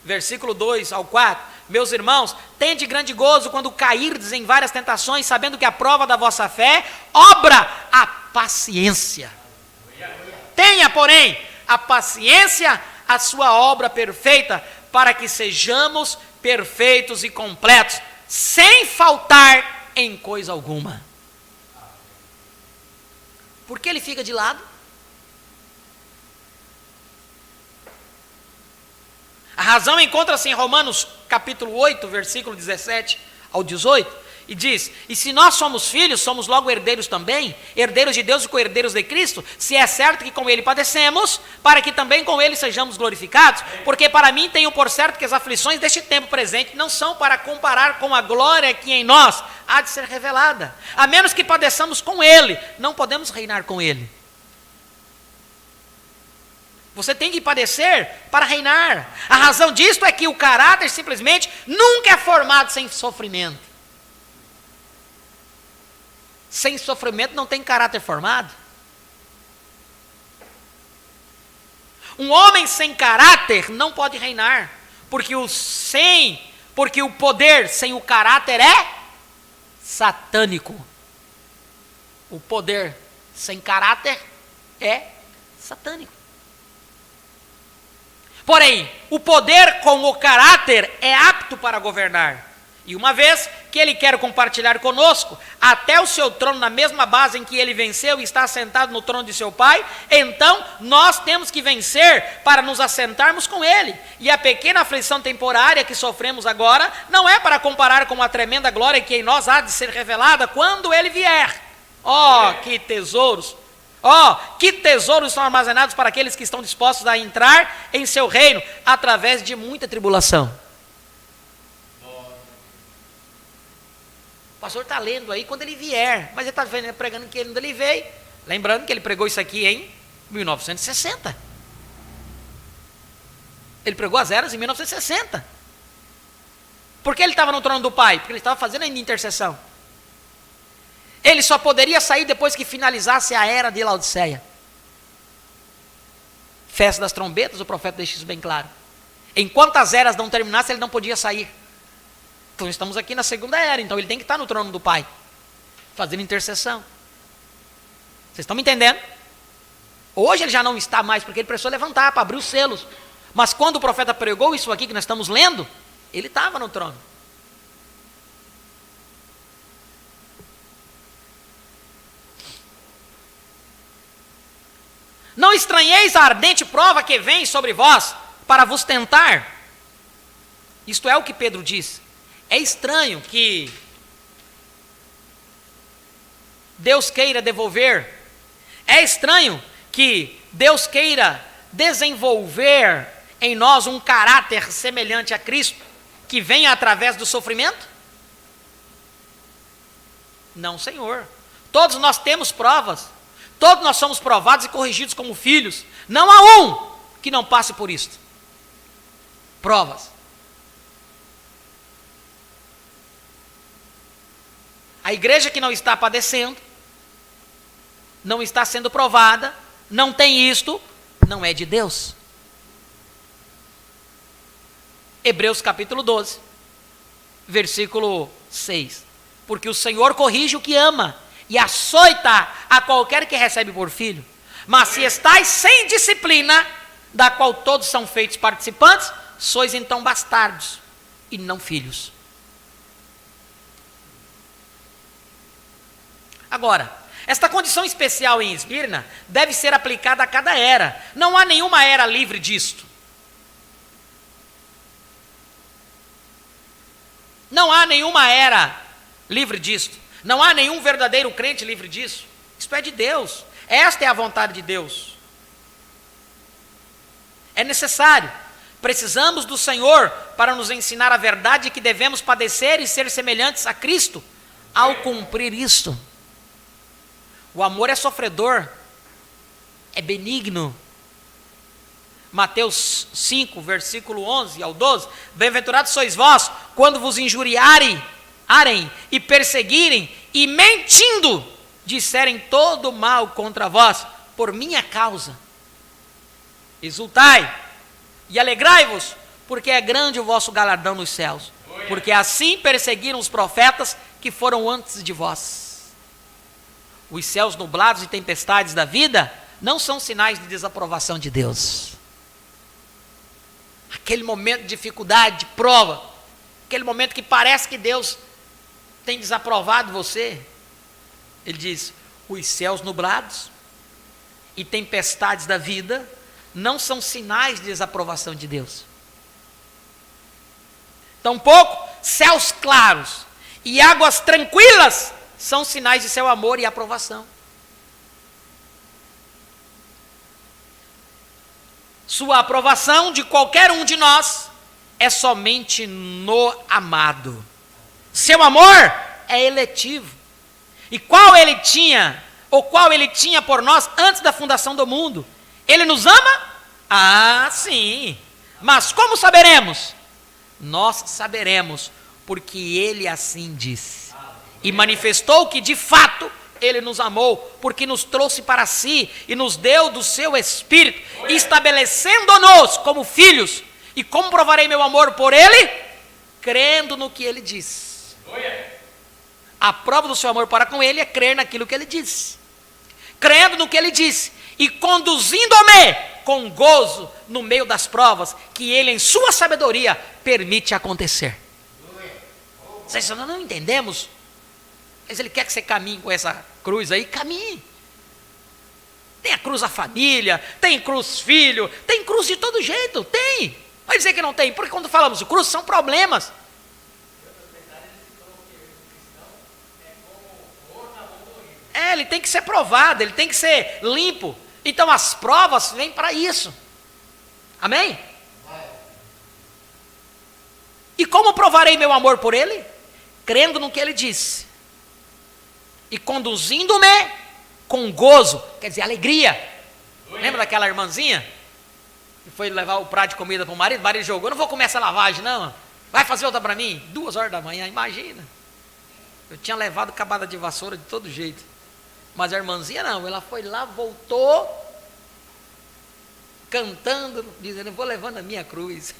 versículo 2 ao 4. Meus irmãos, tende grande gozo quando cairdes em várias tentações, sabendo que a prova da vossa fé obra a paciência. Tenha, porém, a paciência, a sua obra perfeita, para que sejamos perfeitos e completos, sem faltar em coisa alguma. Por que ele fica de lado? A razão encontra-se em Romanos capítulo 8, versículo 17 ao 18, e diz, e se nós somos filhos, somos logo herdeiros também, herdeiros de Deus e co-herdeiros de Cristo, se é certo que com ele padecemos, para que também com ele sejamos glorificados, porque para mim tenho por certo que as aflições deste tempo presente não são para comparar com a glória que em nós há de ser revelada, a menos que padeçamos com ele, não podemos reinar com ele. Você tem que padecer para reinar. A razão disto é que o caráter simplesmente nunca é formado sem sofrimento. Sem sofrimento não tem caráter formado. Um homem sem caráter não pode reinar, porque o poder sem o caráter é satânico. O poder sem caráter é satânico. Porém, o poder com o caráter é apto para governar. E uma vez que ele quer compartilhar conosco, até o seu trono na mesma base em que ele venceu e está assentado no trono de seu Pai, então nós temos que vencer para nos assentarmos com ele. E a pequena aflição temporária que sofremos agora, não é para comparar com a tremenda glória que em nós há de ser revelada quando ele vier. Oh, que tesouros! Oh, que tesouros estão armazenados para aqueles que estão dispostos a entrar em seu reino através de muita tribulação. O pastor está lendo aí quando ele vier, mas ele está pregando que quando ele veio. Lembrando que ele pregou isso aqui em 1960. Ele pregou as eras em 1960. Por que ele estava no trono do Pai? Porque ele estava fazendo ainda intercessão. Ele só poderia sair depois que finalizasse a era de Laodiceia. Festa das trombetas, o profeta deixa isso bem claro. Enquanto as eras não terminassem, ele não podia sair. Então estamos aqui na segunda era, então ele tem que estar no trono do Pai, fazendo intercessão. Vocês estão me entendendo? Hoje ele já não está mais, porque ele precisou levantar para abrir os selos. Mas quando o profeta pregou isso aqui que nós estamos lendo, ele estava no trono. Não estranheis a ardente prova que vem sobre vós para vos tentar. Isto é o que Pedro diz. É estranho que Deus queira devolver, é estranho que Deus queira desenvolver em nós um caráter semelhante a Cristo, que venha através do sofrimento? Não, Senhor. Todos nós temos provas, todos nós somos provados e corrigidos como filhos. Não há um que não passe por isto. Provas. A igreja que não está padecendo, não está sendo provada, não tem isto, não é de Deus. Hebreus capítulo 12, versículo 6. Porque o Senhor corrige o que ama e açoita a qualquer que recebe por filho. Mas se estáis sem disciplina, da qual todos são feitos participantes, sois então bastardos e não filhos. Agora, esta condição especial em Esmirna deve ser aplicada a cada era. Não há nenhuma era livre disto. Não há nenhuma era livre disto. Não há nenhum verdadeiro crente livre disso. Isto é de Deus. Esta é a vontade de Deus. É necessário. Precisamos do Senhor para nos ensinar a verdade que devemos padecer e ser semelhantes a Cristo ao cumprir isto. O amor é sofredor, é benigno. Mateus 5, versículo 11 ao 12. Bem-aventurados sois vós, quando vos injuriarem e perseguirem, e mentindo, disserem todo mal contra vós, por minha causa. Exultai e alegrai-vos, porque é grande o vosso galardão nos céus. Porque assim perseguiram os profetas que foram antes de vós. Os céus nublados e tempestades da vida não são sinais de desaprovação de Deus. Aquele momento de dificuldade, de prova, aquele momento que parece que Deus tem desaprovado você. Ele diz, os céus nublados e tempestades da vida não são sinais de desaprovação de Deus. Tampouco céus claros e águas tranquilas são sinais de seu amor e aprovação. Sua aprovação de qualquer um de nós é somente no amado. Seu amor é eletivo. E qual ele tinha por nós antes da fundação do mundo? Ele nos ama? Ah, sim. Mas como saberemos? Nós saberemos, porque ele assim disse. E manifestou que de fato ele nos amou, porque nos trouxe para si e nos deu do seu Espírito, estabelecendo-nos como filhos. E como provarei meu amor por ele? Crendo no que ele diz. A prova do seu amor para com ele é crer naquilo que ele disse. Crendo no que ele disse e conduzindo-me com gozo no meio das provas que ele em sua sabedoria permite acontecer. Vocês não entendemos? Mas ele quer que você caminhe com essa cruz aí, caminhe. Tem a cruz da família, tem cruz filho, tem cruz de todo jeito, tem. Vai dizer que não tem, porque quando falamos de cruz são problemas. Ele tem que ser provado, ele tem que ser limpo. Então as provas vêm para isso. Amém? E como provarei meu amor por ele? Crendo no que ele disse. E conduzindo-me com gozo, quer dizer, alegria. Lembra daquela irmãzinha que foi levar o prato de comida para o marido jogou, não vou comer essa lavagem não, vai fazer outra para mim, 2 horas da manhã, imagina. Eu tinha levado cabada de vassoura de todo jeito, mas a irmãzinha não, ela foi lá, voltou, cantando, dizendo, eu vou levando a minha cruz.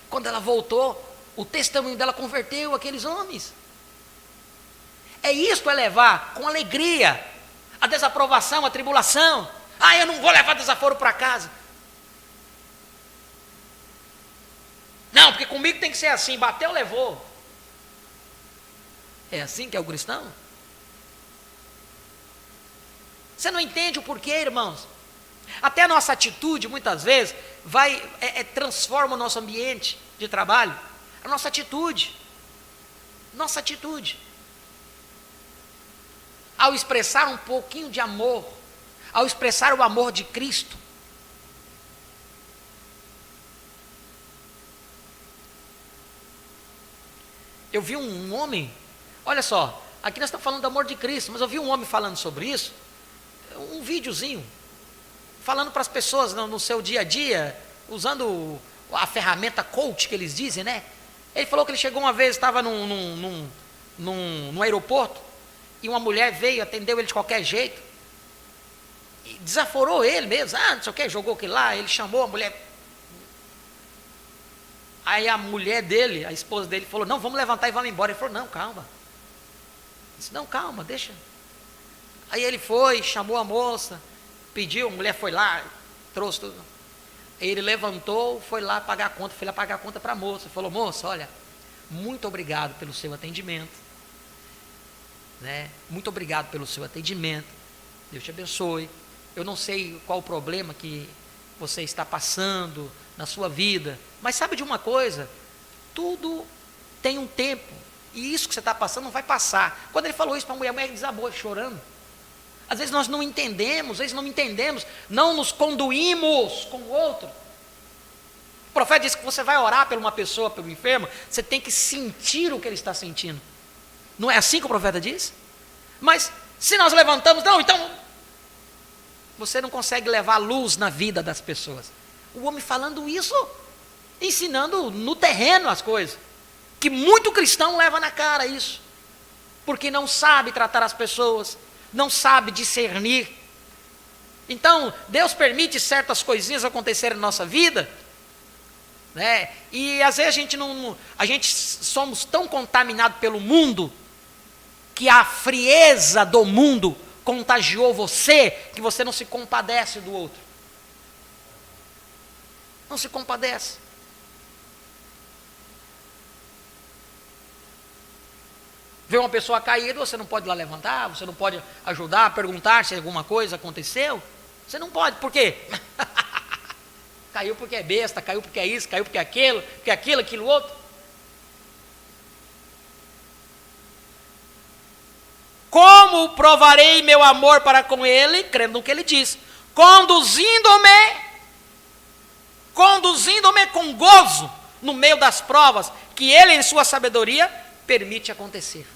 Quando ela voltou, o testemunho dela converteu aqueles homens. É isto, é levar com alegria a desaprovação, a tribulação. Ah, eu não vou levar desaforo para casa. Não, porque comigo tem que ser assim, bateu, levou. É assim que é o cristão? Você não entende o porquê, irmãos? Até a nossa atitude, muitas vezes, transforma o nosso ambiente de trabalho? A nossa atitude. Nossa atitude. Ao expressar um pouquinho de amor, ao expressar o amor de Cristo, eu vi um homem, olha só, aqui nós estamos falando do amor de Cristo, mas eu vi um homem falando sobre isso, um videozinho, falando para as pessoas no seu dia a dia, usando a ferramenta coach que eles dizem, né? Ele falou que ele chegou uma vez, estava num aeroporto, e uma mulher veio, atendeu ele de qualquer jeito, e desaforou ele mesmo, não sei o que, jogou aquilo lá, ele chamou a mulher. Aí a mulher dele, a esposa dele, falou, não, vamos levantar e vamos embora. Ele falou, não, calma. Ele disse, não, calma, deixa. Aí ele foi, chamou a moça, pediu, a mulher foi lá, trouxe tudo. Aí ele levantou, foi lá pagar a conta, para a moça. Falou, moça, olha, muito obrigado pelo seu atendimento. Né? Muito obrigado pelo seu atendimento. Deus te abençoe. Eu não sei qual o problema que você está passando na sua vida, mas sabe de uma coisa? Tudo tem um tempo, e isso que você está passando não vai passar. Quando ele falou isso para a mulher desabou chorando. Às vezes nós não entendemos, não nos conduímos com o outro. O profeta disse que você vai orar por uma pessoa, pelo enfermo, você tem que sentir o que ele está sentindo. Não é assim que o profeta diz? Mas se nós levantamos, não, então você não consegue levar luz na vida das pessoas. O homem falando isso, ensinando no terreno as coisas, que muito cristão leva na cara isso, porque não sabe tratar as pessoas, não sabe discernir. Então, Deus permite certas coisinhas acontecerem na nossa vida, né? E às vezes a gente somos tão contaminados pelo mundo, que a frieza do mundo contagiou você, que você não se compadece do outro. Não se compadece. Vê uma pessoa caída, você não pode ir lá levantar, você não pode ajudar, perguntar se alguma coisa aconteceu. Você não pode, por quê? Caiu porque é besta, caiu porque é isso, caiu porque é aquilo, aquilo outro. Como provarei meu amor para com ele, crendo no que ele diz, conduzindo-me com gozo no meio das provas que ele em sua sabedoria permite acontecer.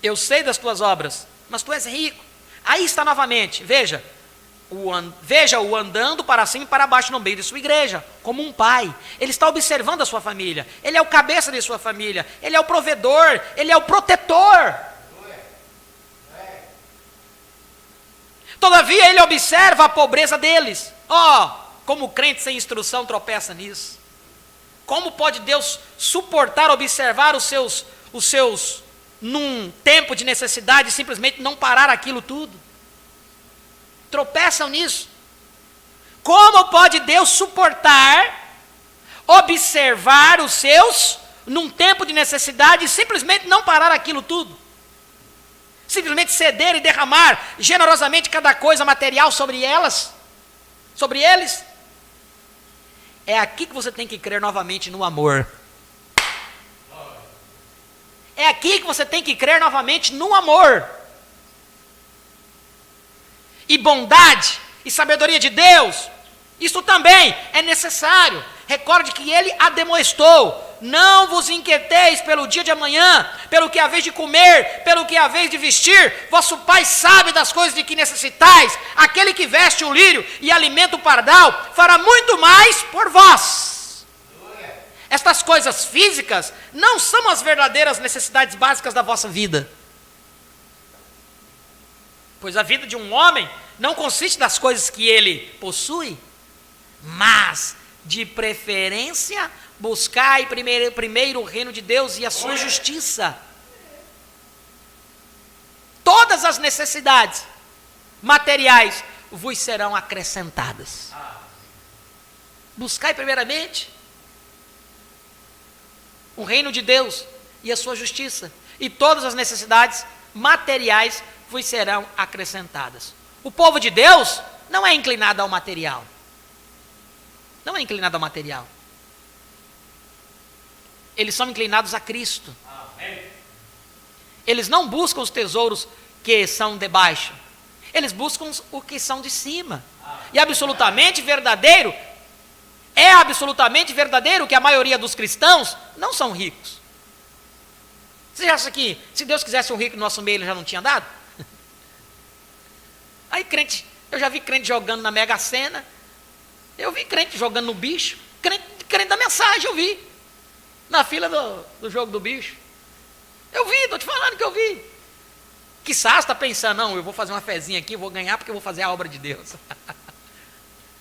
Eu sei das tuas obras, mas tu és rico. Aí está novamente, veja o andando para cima e para baixo no meio de sua igreja, como um pai. Ele está observando a sua família, ele é o cabeça de sua família, ele é o provedor, ele é o protetor. Todavia ele observa a pobreza deles. Como o crente sem instrução tropeça nisso. Como pode Deus suportar, observar os seus num tempo de necessidade, simplesmente não parar aquilo tudo? Tropeçam nisso. Como pode Deus suportar, observar os seus num tempo de necessidade e simplesmente não parar aquilo tudo? Simplesmente ceder e derramar generosamente cada coisa material sobre eles? É aqui que você tem que crer novamente no amor. É aqui que você tem que crer novamente no amor. E bondade e sabedoria de Deus, isso também é necessário. Recorde que ele a demonstrou. Não vos inquieteis pelo dia de amanhã, pelo que haveis de comer, pelo que haveis de vestir. Vosso Pai sabe das coisas de que necessitais. Aquele que veste o lírio e alimenta o pardal, fará muito mais por vós. Estas coisas físicas não são as verdadeiras necessidades básicas da vossa vida. Pois a vida de um homem não consiste das coisas que ele possui, mas de preferência buscai primeiro o reino de Deus e a sua justiça. Todas as necessidades materiais vos serão acrescentadas. Buscai primeiramente o reino de Deus e a sua justiça, e todas as necessidades materiais vos serão acrescentadas. O povo de Deus não é inclinado ao material. não é inclinado ao material. Eles são inclinados a Cristo. Eles não buscam os tesouros que são de baixo. Eles buscam o que são de cima. E absolutamente verdadeiro, é absolutamente verdadeiro que a maioria dos cristãos não são ricos. Você acha que se Deus quisesse um rico no nosso meio, ele já não tinha dado? Aí crente, eu já vi crente jogando na Mega Sena, eu vi crente jogando no bicho, crente da mensagem, eu vi, na fila do jogo do bicho. Eu vi, estou te falando que eu vi. Quizás está pensando, não, eu vou fazer uma fezinha aqui, eu vou ganhar porque eu vou fazer a obra de Deus.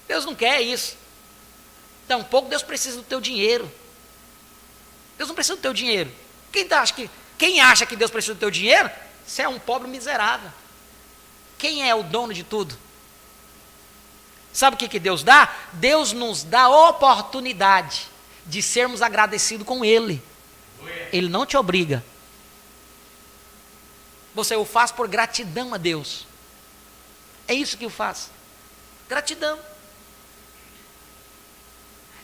Deus não quer isso. Tampouco Deus precisa do teu dinheiro. Deus não precisa do teu dinheiro. Quem acha que Deus precisa do teu dinheiro, você é um pobre miserável. Quem é o dono de tudo? Sabe o que Deus dá? Deus nos dá oportunidade de sermos agradecidos com Ele. Ele não te obriga. Você o faz por gratidão a Deus. É isso que o faz. Gratidão.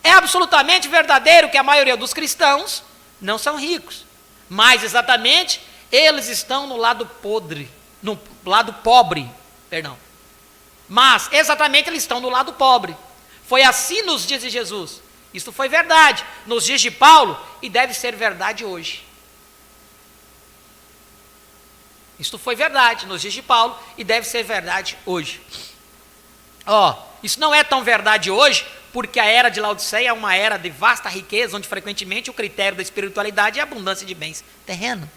É absolutamente verdadeiro que a maioria dos cristãos não são ricos. Mas exatamente, eles estão no lado podre, no lado pobre, perdão. Mas exatamente eles estão no lado pobre. Foi assim nos dias de Jesus. Isso foi verdade nos dias de Paulo e deve ser verdade hoje. Isto foi verdade nos dias de Paulo e deve ser verdade hoje. Isso não é tão verdade hoje, porque a era de Laodiceia é uma era de vasta riqueza, onde frequentemente o critério da espiritualidade é a abundância de bens terrenos.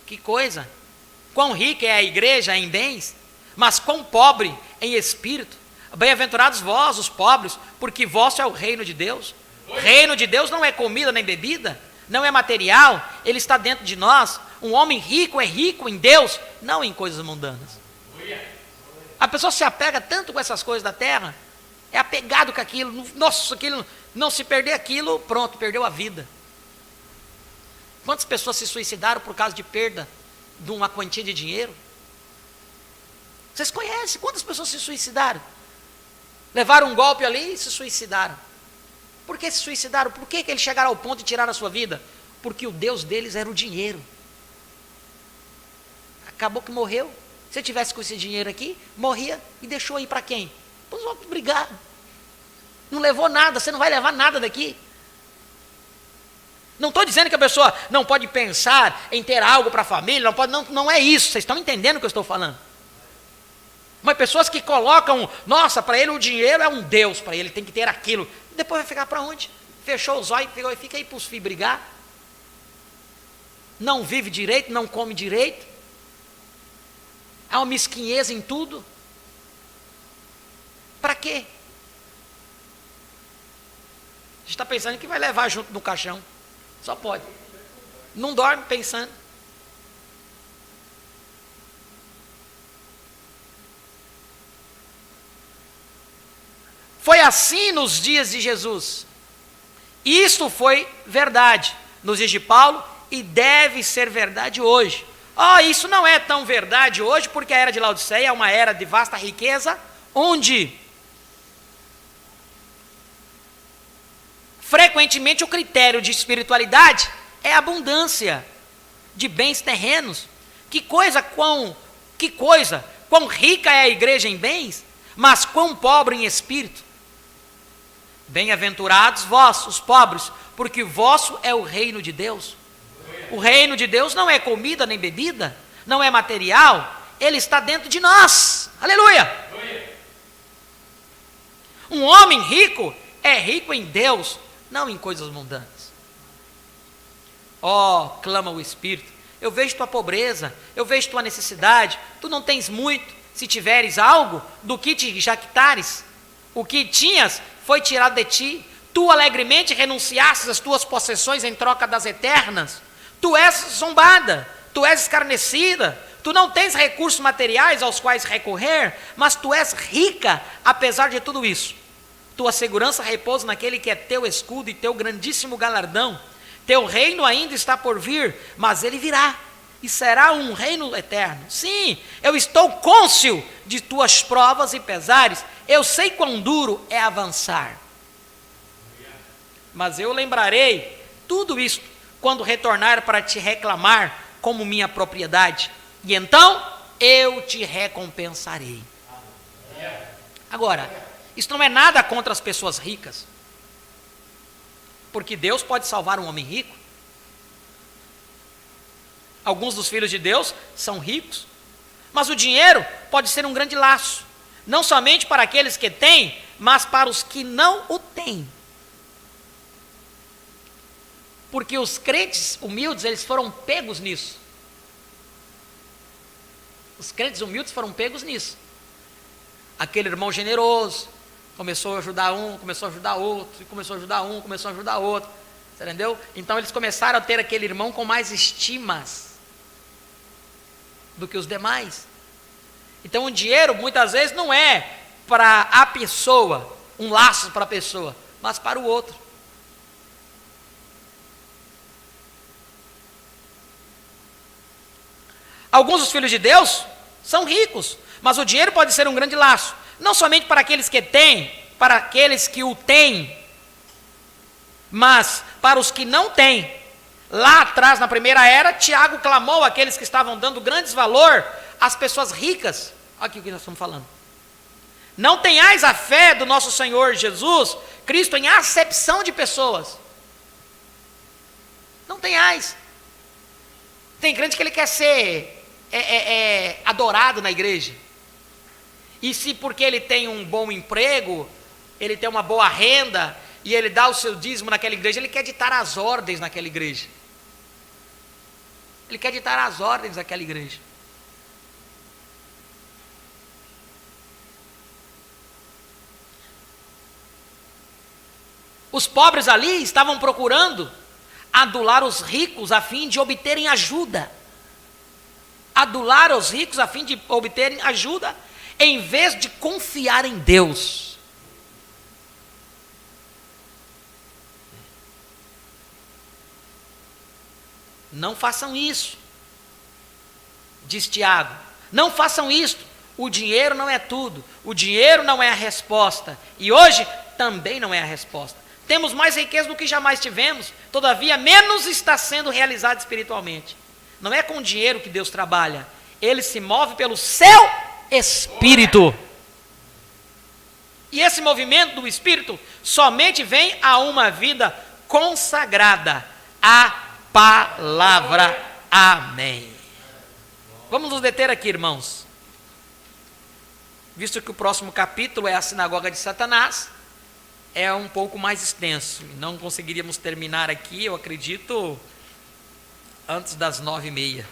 Que coisa! Quão rica é a igreja em bens, mas quão pobre em espírito. Bem-aventurados vós, os pobres, porque vosso é o reino de Deus. O reino de Deus não é comida nem bebida, não é material, ele está dentro de nós. Um homem rico é rico em Deus, não em coisas mundanas. A pessoa se apega tanto com essas coisas da terra, é apegado com aquilo, nossa, aquilo, não se perder aquilo, pronto, perdeu a vida. Quantas pessoas se suicidaram por causa de perda de uma quantia de dinheiro? Vocês conhecem quantas pessoas se suicidaram? Levaram um golpe ali e se suicidaram. Por que se suicidaram? Por que eles chegaram ao ponto de tirar a sua vida? Porque o Deus deles era o dinheiro. Acabou que morreu. Se eu tivesse com esse dinheiro aqui, morria e deixou aí para quem? Para os outros brigar. Não levou nada, você não vai levar nada daqui. Não estou dizendo que a pessoa não pode pensar em ter algo para a família, não é isso, vocês estão entendendo o que eu estou falando. Mas pessoas que colocam, nossa, para ele o dinheiro é um Deus, para ele tem que ter aquilo. Depois vai ficar para onde? Fechou os olhos e fica aí para os filhos brigar. Não vive direito, não come direito. Há uma mesquinhez em tudo. Para quê? A gente está pensando que vai levar junto no caixão. Só pode. Não dorme pensando. Foi assim nos dias de Jesus. Isto foi verdade nos dias de Paulo e deve ser verdade hoje. Isso não é tão verdade hoje, porque a era de Laodiceia é uma era de vasta riqueza, onde frequentemente o critério de espiritualidade é a abundância de bens terrenos. Que coisa, quão rica é a igreja em bens, mas quão pobre em espírito. Bem-aventurados vós, os pobres, porque vosso é o reino de Deus. O reino de Deus não é comida nem bebida, não é material, ele está dentro de nós. Aleluia! Um homem rico é rico em Deus, não em coisas mundanas. Clama o Espírito, eu vejo tua pobreza, eu vejo tua necessidade, tu não tens muito, se tiveres algo, do que te jactares, o que tinhas foi tirado de ti, tu alegremente renunciastes às tuas possessões em troca das eternas, tu és zombada, tu és escarnecida, tu não tens recursos materiais aos quais recorrer, mas tu és rica, apesar de tudo isso. Tua segurança repousa naquele que é teu escudo e teu grandíssimo galardão. Teu reino ainda está por vir, mas ele virá. e será um reino eterno. Sim, eu estou cônscio de tuas provas e pesares, eu sei quão duro é avançar. Mas eu lembrarei tudo isto quando retornar para te reclamar como minha propriedade, e então eu te recompensarei. Agora, isso não é nada contra as pessoas ricas, porque Deus pode salvar um homem rico. Alguns dos filhos de Deus são ricos, mas o dinheiro pode ser um grande laço, não somente para aqueles que têm, mas para os que não o têm. Porque os crentes humildes, eles foram pegos nisso. Os crentes humildes foram pegos nisso. Aquele irmão generoso começou a ajudar um, começou a ajudar outro, e começou a ajudar um, começou a ajudar outro. Você entendeu? Então eles começaram a ter aquele irmão com mais estimas do que os demais. Então o dinheiro muitas vezes não é para a pessoa, um laço para a pessoa, mas para o outro. Alguns dos filhos de Deus são ricos, mas o dinheiro pode ser um grande laço, não somente para aqueles que têm, para aqueles que o têm, mas para os que não têm. Lá atrás, na primeira era, Tiago clamou àqueles que estavam dando grandes valor às pessoas ricas. Olha aqui o que nós estamos falando. Não tenhais a fé do nosso Senhor Jesus Cristo em acepção de pessoas. Não tenhais. Tem crente que ele quer ser adorado na igreja. E se porque ele tem um bom emprego, ele tem uma boa renda, e ele dá o seu dízimo naquela igreja, ele quer ditar as ordens naquela igreja. Ele quer ditar as ordens daquela igreja. Os pobres ali estavam procurando adular os ricos a fim de obterem ajuda. Adular os ricos a fim de obterem ajuda, em vez de confiar em Deus. Não façam isso, diz Tiago. Não façam isto. O dinheiro não é tudo. O dinheiro não é a resposta. E hoje também não é a resposta. Temos mais riqueza do que jamais tivemos, todavia menos está sendo realizado espiritualmente. Não é com o dinheiro que Deus trabalha. Ele se move pelo seu Espírito. E esse movimento do Espírito somente vem a uma vida consagrada à palavra. Amém. Vamos nos deter aqui, irmãos. Visto que o próximo capítulo é a sinagoga de Satanás, é um pouco mais extenso. Não conseguiríamos terminar aqui, eu acredito, antes das 9h30.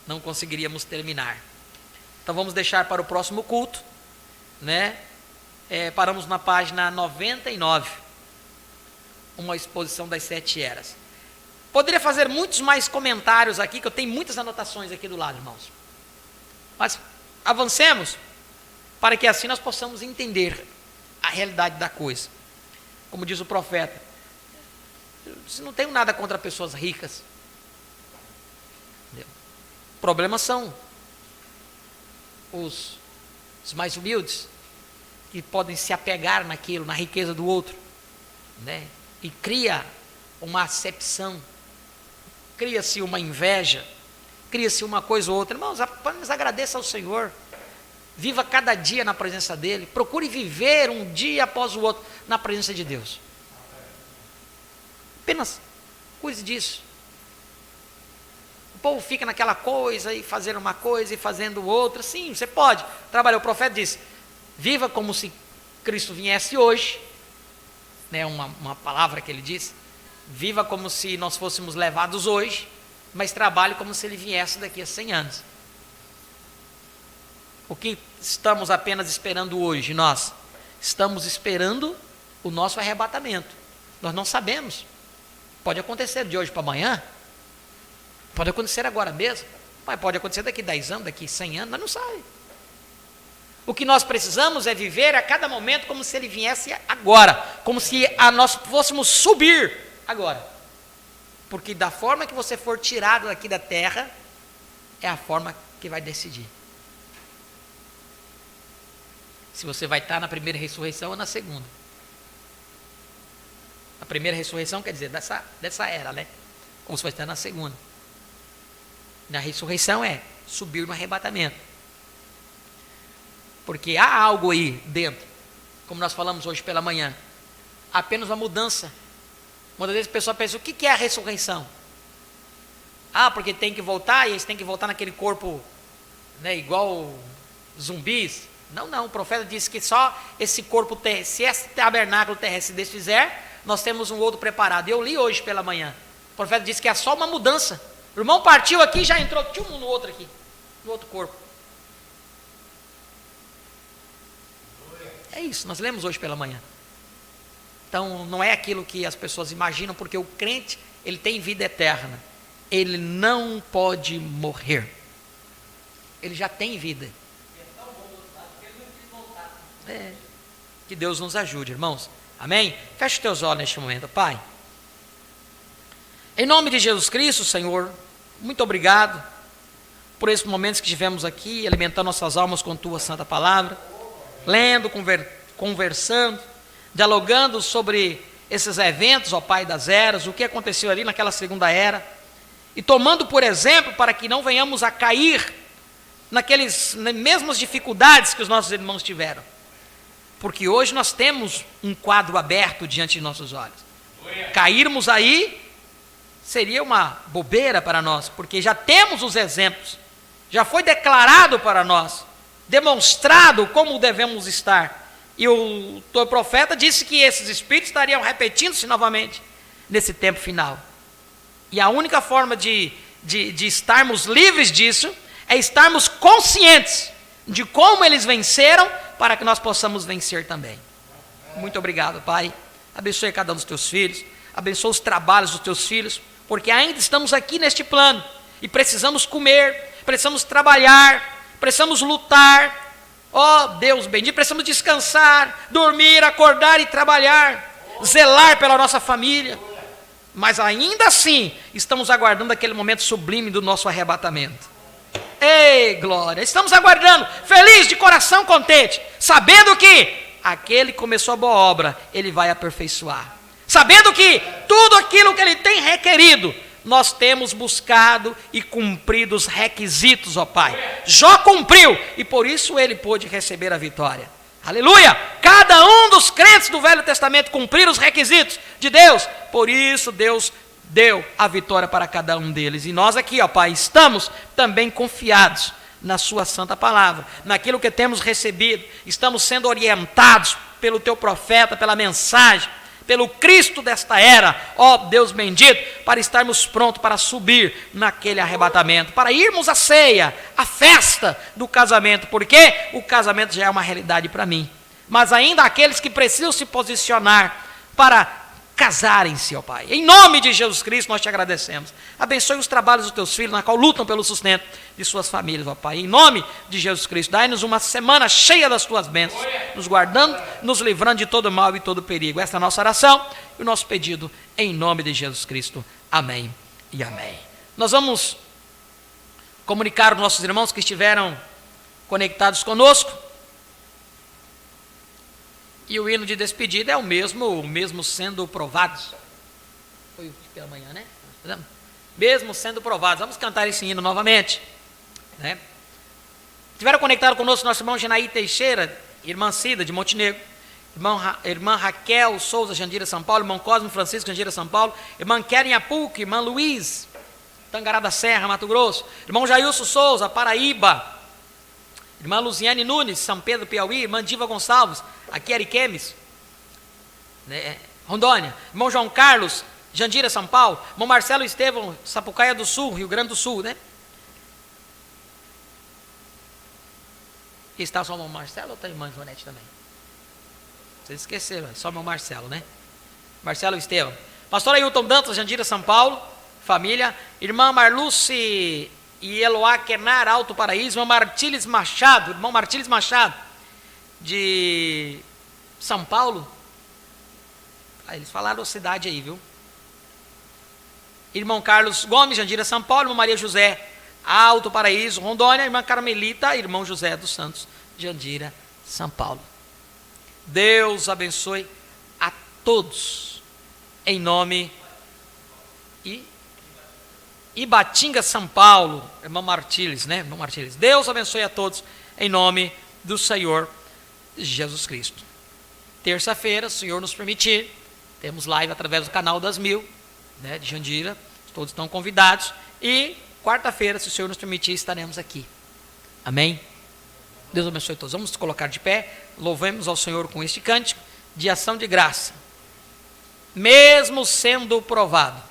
Não conseguiríamos terminar. Então vamos deixar para o próximo culto, né? Paramos na página 99. Uma exposição das 7 eras. Poderia fazer muitos mais comentários aqui, que eu tenho muitas anotações aqui do lado, irmãos. Mas avancemos, para que assim nós possamos entender a realidade da coisa. Como diz o profeta, eu não tenho nada contra pessoas ricas. Entendeu? Problemas são os mais humildes, que podem se apegar naquilo, na riqueza do outro, né? E cria uma acepção, cria-se uma inveja, cria-se uma coisa ou outra. Irmãos, apenas agradeça ao Senhor, viva cada dia na presença dEle, procure viver um dia após o outro na presença de Deus. Apenas cuide disso. O povo fica naquela coisa, e fazendo uma coisa e fazendo outra. Sim, você pode trabalhar. O profeta diz, viva como se Cristo viesse hoje, né, uma palavra que ele disse, viva como se nós fôssemos levados hoje, mas trabalhe como se ele viesse daqui a 100 anos. O que estamos apenas esperando hoje? Nós estamos esperando o nosso arrebatamento. Nós não sabemos. Pode acontecer de hoje para amanhã, pode acontecer agora mesmo, mas pode acontecer daqui 10 anos, daqui 100 anos, nós não sabemos. O que nós precisamos é viver a cada momento como se ele viesse agora, como se nós fôssemos subir agora. Porque da forma que você for tirado daqui da terra, é a forma que vai decidir. Se você vai estar na primeira ressurreição ou na segunda. A primeira ressurreição quer dizer dessa era, né? Ou você vai estar na segunda. Na ressurreição é subir no arrebatamento. Porque há algo aí dentro, como nós falamos hoje pela manhã, apenas uma mudança. Muitas vezes a pessoa pensa, o que é a ressurreição? Ah, porque tem que voltar, e eles têm que voltar naquele corpo, né, igual zumbis. Não, o profeta disse que só esse corpo terrestre, se esse tabernáculo terrestre se desfizer, nós temos um outro preparado. Eu li hoje pela manhã, o profeta disse que é só uma mudança. O irmão partiu aqui e já entrou no outro aqui, no outro corpo. É isso, nós lemos hoje pela manhã. Então, não é aquilo que as pessoas imaginam, porque o crente, ele tem vida eterna. Ele não pode morrer. Ele já tem vida. Que Deus nos ajude, irmãos. Amém? Feche os teus olhos neste momento, Pai. Em nome de Jesus Cristo, Senhor, muito obrigado por esses momentos que tivemos aqui, alimentando nossas almas com Tua Santa Palavra, lendo, conversando, dialogando sobre esses eventos, ó Pai das eras, o que aconteceu ali naquela segunda era, e tomando por exemplo para que não venhamos a cair nas mesmas dificuldades que os nossos irmãos tiveram, porque hoje nós temos um quadro aberto diante de nossos olhos. Cairmos aí seria uma bobeira para nós, porque já temos os exemplos, já foi declarado para nós, demonstrado como devemos estar. E o teu profeta disse que esses espíritos estariam repetindo-se novamente nesse tempo final. E a única forma de estarmos livres disso é estarmos conscientes de como eles venceram, para que nós possamos vencer também. Muito obrigado, Pai. Abençoe cada um dos teus filhos, abençoe os trabalhos dos teus filhos, porque ainda estamos aqui neste plano e precisamos comer, precisamos trabalhar, precisamos lutar. Ó Deus bendito, precisamos descansar, dormir, acordar e trabalhar, zelar pela nossa família, mas ainda assim estamos aguardando aquele momento sublime do nosso arrebatamento. Ei, glória, estamos aguardando, feliz, de coração contente, sabendo que aquele que começou a boa obra, ele vai aperfeiçoar, sabendo que tudo aquilo que ele tem requerido, nós temos buscado e cumprido os requisitos, ó Pai. Jó cumpriu, e por isso ele pôde receber a vitória. Aleluia! Cada um dos crentes do Velho Testamento cumpriram os requisitos de Deus, por isso Deus deu a vitória para cada um deles. E nós aqui, ó Pai, estamos também confiados na sua santa palavra, naquilo que temos recebido, estamos sendo orientados pelo teu profeta, pela mensagem, pelo Cristo desta era, ó Deus bendito, para estarmos prontos para subir naquele arrebatamento, para irmos à ceia, à festa do casamento, porque o casamento já é uma realidade para mim, mas ainda há aqueles que precisam se posicionar para casarem-se, ó Pai. Em nome de Jesus Cristo nós te agradecemos. Abençoe os trabalhos dos teus filhos, na qual lutam pelo sustento de suas famílias, ó Pai. Em nome de Jesus Cristo, dai-nos uma semana cheia das tuas bênçãos, nos guardando, nos livrando de todo mal e todo perigo. Esta é a nossa oração e o nosso pedido em nome de Jesus Cristo. Amém e amém. Nós vamos comunicar aos nossos irmãos que estiveram conectados conosco. E o hino de despedida é o mesmo sendo provados. Foi pela manhã, né? Mesmo sendo provados. Vamos cantar esse hino novamente, né? Estiveram conectados conosco nosso irmão Genaí Teixeira, irmã Cida de Montenegro, irmã Raquel Souza, Jandira, São Paulo, irmão Cosme Francisco, Jandira, São Paulo, irmã Keren Apuc, irmã Luiz, Tangará da Serra, Mato Grosso, irmão Jailson Souza, Paraíba, irmã Luziane Nunes, São Pedro, Piauí, irmã Diva Gonçalves, aqui Ariquemes, né, Rondônia, irmão João Carlos, Jandira, São Paulo, irmão Marcelo Estevão, Sapucaia do Sul, Rio Grande do Sul, né? E está só o irmão Marcelo ou está a irmã Joanete também? Vocês esqueceram, é só o irmão Marcelo, né? Marcelo Estevão. Pastor Ailton Dantas, Jandira, São Paulo, família, irmã Marluce e Eloá Quenar, Alto Paraíso, irmão Martílis Machado, de São Paulo. Eles falaram a cidade aí, viu? irmão Carlos Gomes, Jandira, São Paulo, irmã Maria José, Alto Paraíso, Rondônia, irmã Carmelita, irmão José dos Santos, Jandira, São Paulo. Deus abençoe a todos, em nome Ibatinga, São Paulo, irmão Martires, né? Irmão Martires. Deus abençoe a todos, em nome do Senhor Jesus Cristo. Terça-feira, se o Senhor nos permitir, temos live através do canal das 1000, né, de Jandira, todos estão convidados, e quarta-feira, se o Senhor nos permitir, estaremos aqui. Amém? Deus abençoe a todos. Vamos nos colocar de pé, louvemos ao Senhor com este cântico de ação de graça. Mesmo sendo provado.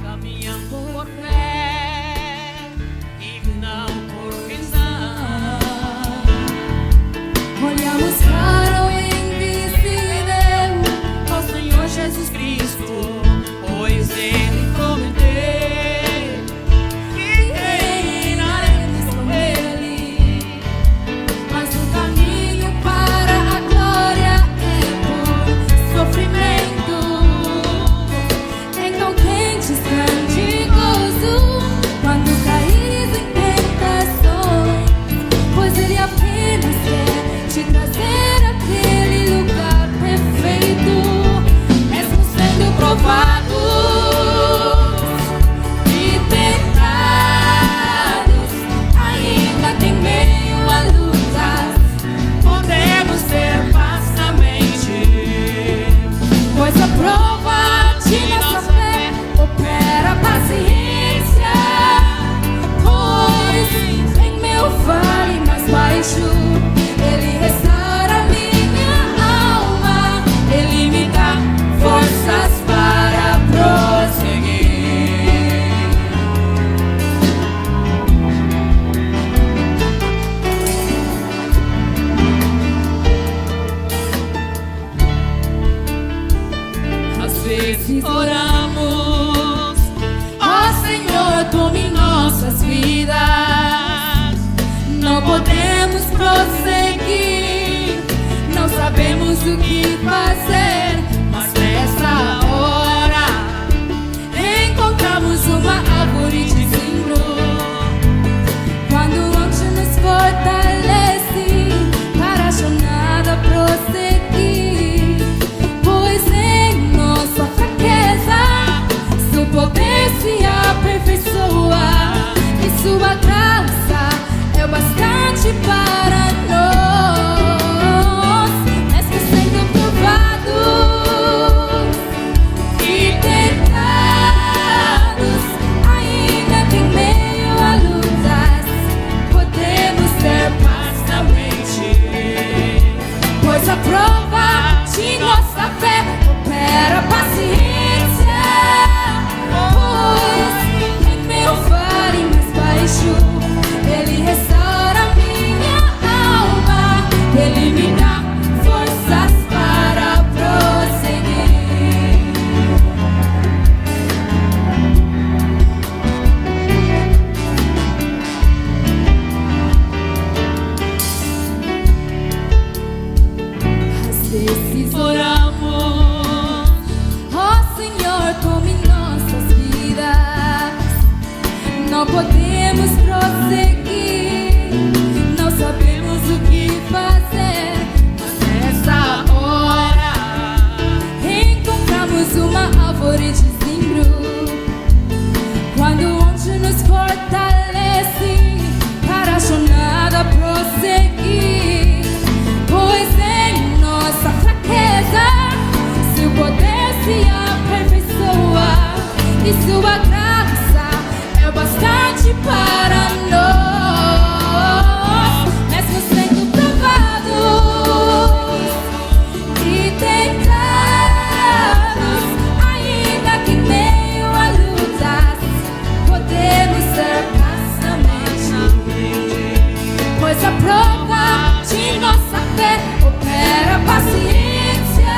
Caminhando por fé e não por visão, olhamos para o invisível, ao Senhor Jesus Cristo, pois Ele prometeu que reinaremos com Ele. Mas o caminho para a glória é por sofrimento. Então quentes grande gozo quando caís em tentações, pois Ele apenas quer te trazer àquele lugar perfeito. Mesmo sendo provados e tentados, ainda que em meio a lutas podemos ter paz na mente, pois a prova de nossa fé opera paciência. Pois em meu vale mais baixo Ele restaura minha alma, Ele me dá forças para prosseguir. Às vezes oramos, ó Senhor, tome nossas vidas. Não podemos prosseguir, não sabemos o que fazer, mas nessa hora encontramos uma árvore de zimbro. Quando o anjo nos fortalece para a jornada prosseguir, pois em nossa fraqueza seu poder se aperfeiçoa e sua graça é o bastante para nós. Mesmo sendo provados e tentados, ainda que em meio a lutas podemos ter paz na mente, pois a prova de nossa fé opera paciência. Pois em meu vale mais baixo Ele restaura minha alma, Ele me dá forças para prosseguir. Às vezes oramos, ó Senhor, tome nossas vidas. Não podemos prosseguir, não sabemos o que fazer, mas nessa hora encontramos uma árvore de zimbro. Quando o anjo nos fortalece para a jornada prosseguir, pois em nossa fraqueza seu poder se aperfeiçoa e sua graça é o bastante para nós. Mesmo sendo provados e tentados, ainda que em meio a lutas podemos ter paz na mente, pois a prova de nossa fé opera paciência.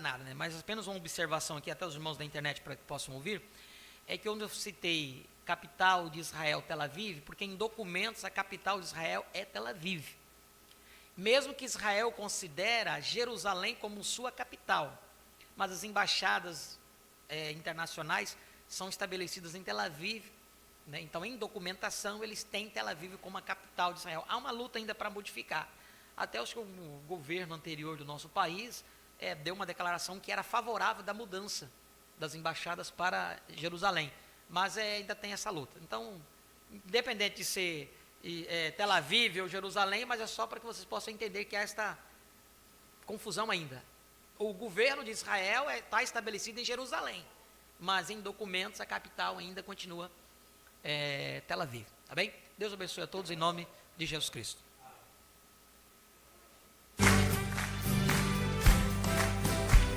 nada, né? Mas apenas uma observação aqui, até os irmãos da internet para que possam ouvir, é que onde eu citei capital de Israel, Tel Aviv, porque em documentos a capital de Israel é Tel Aviv. Mesmo que Israel considera Jerusalém como sua capital, mas as embaixadas internacionais são estabelecidas em Tel Aviv, né? Então, em documentação, eles têm Tel Aviv como a capital de Israel. Há uma luta ainda para modificar. Até acho que o governo anterior do nosso país deu uma declaração que era favorável da mudança das embaixadas para Jerusalém. Mas ainda tem essa luta. Então, independente de ser Tel Aviv ou Jerusalém, mas é só para que vocês possam entender que há esta confusão ainda. O governo de Israel está estabelecido em Jerusalém, mas em documentos a capital ainda continua Tel Aviv. Tá bem? Deus abençoe a todos em nome de Jesus Cristo.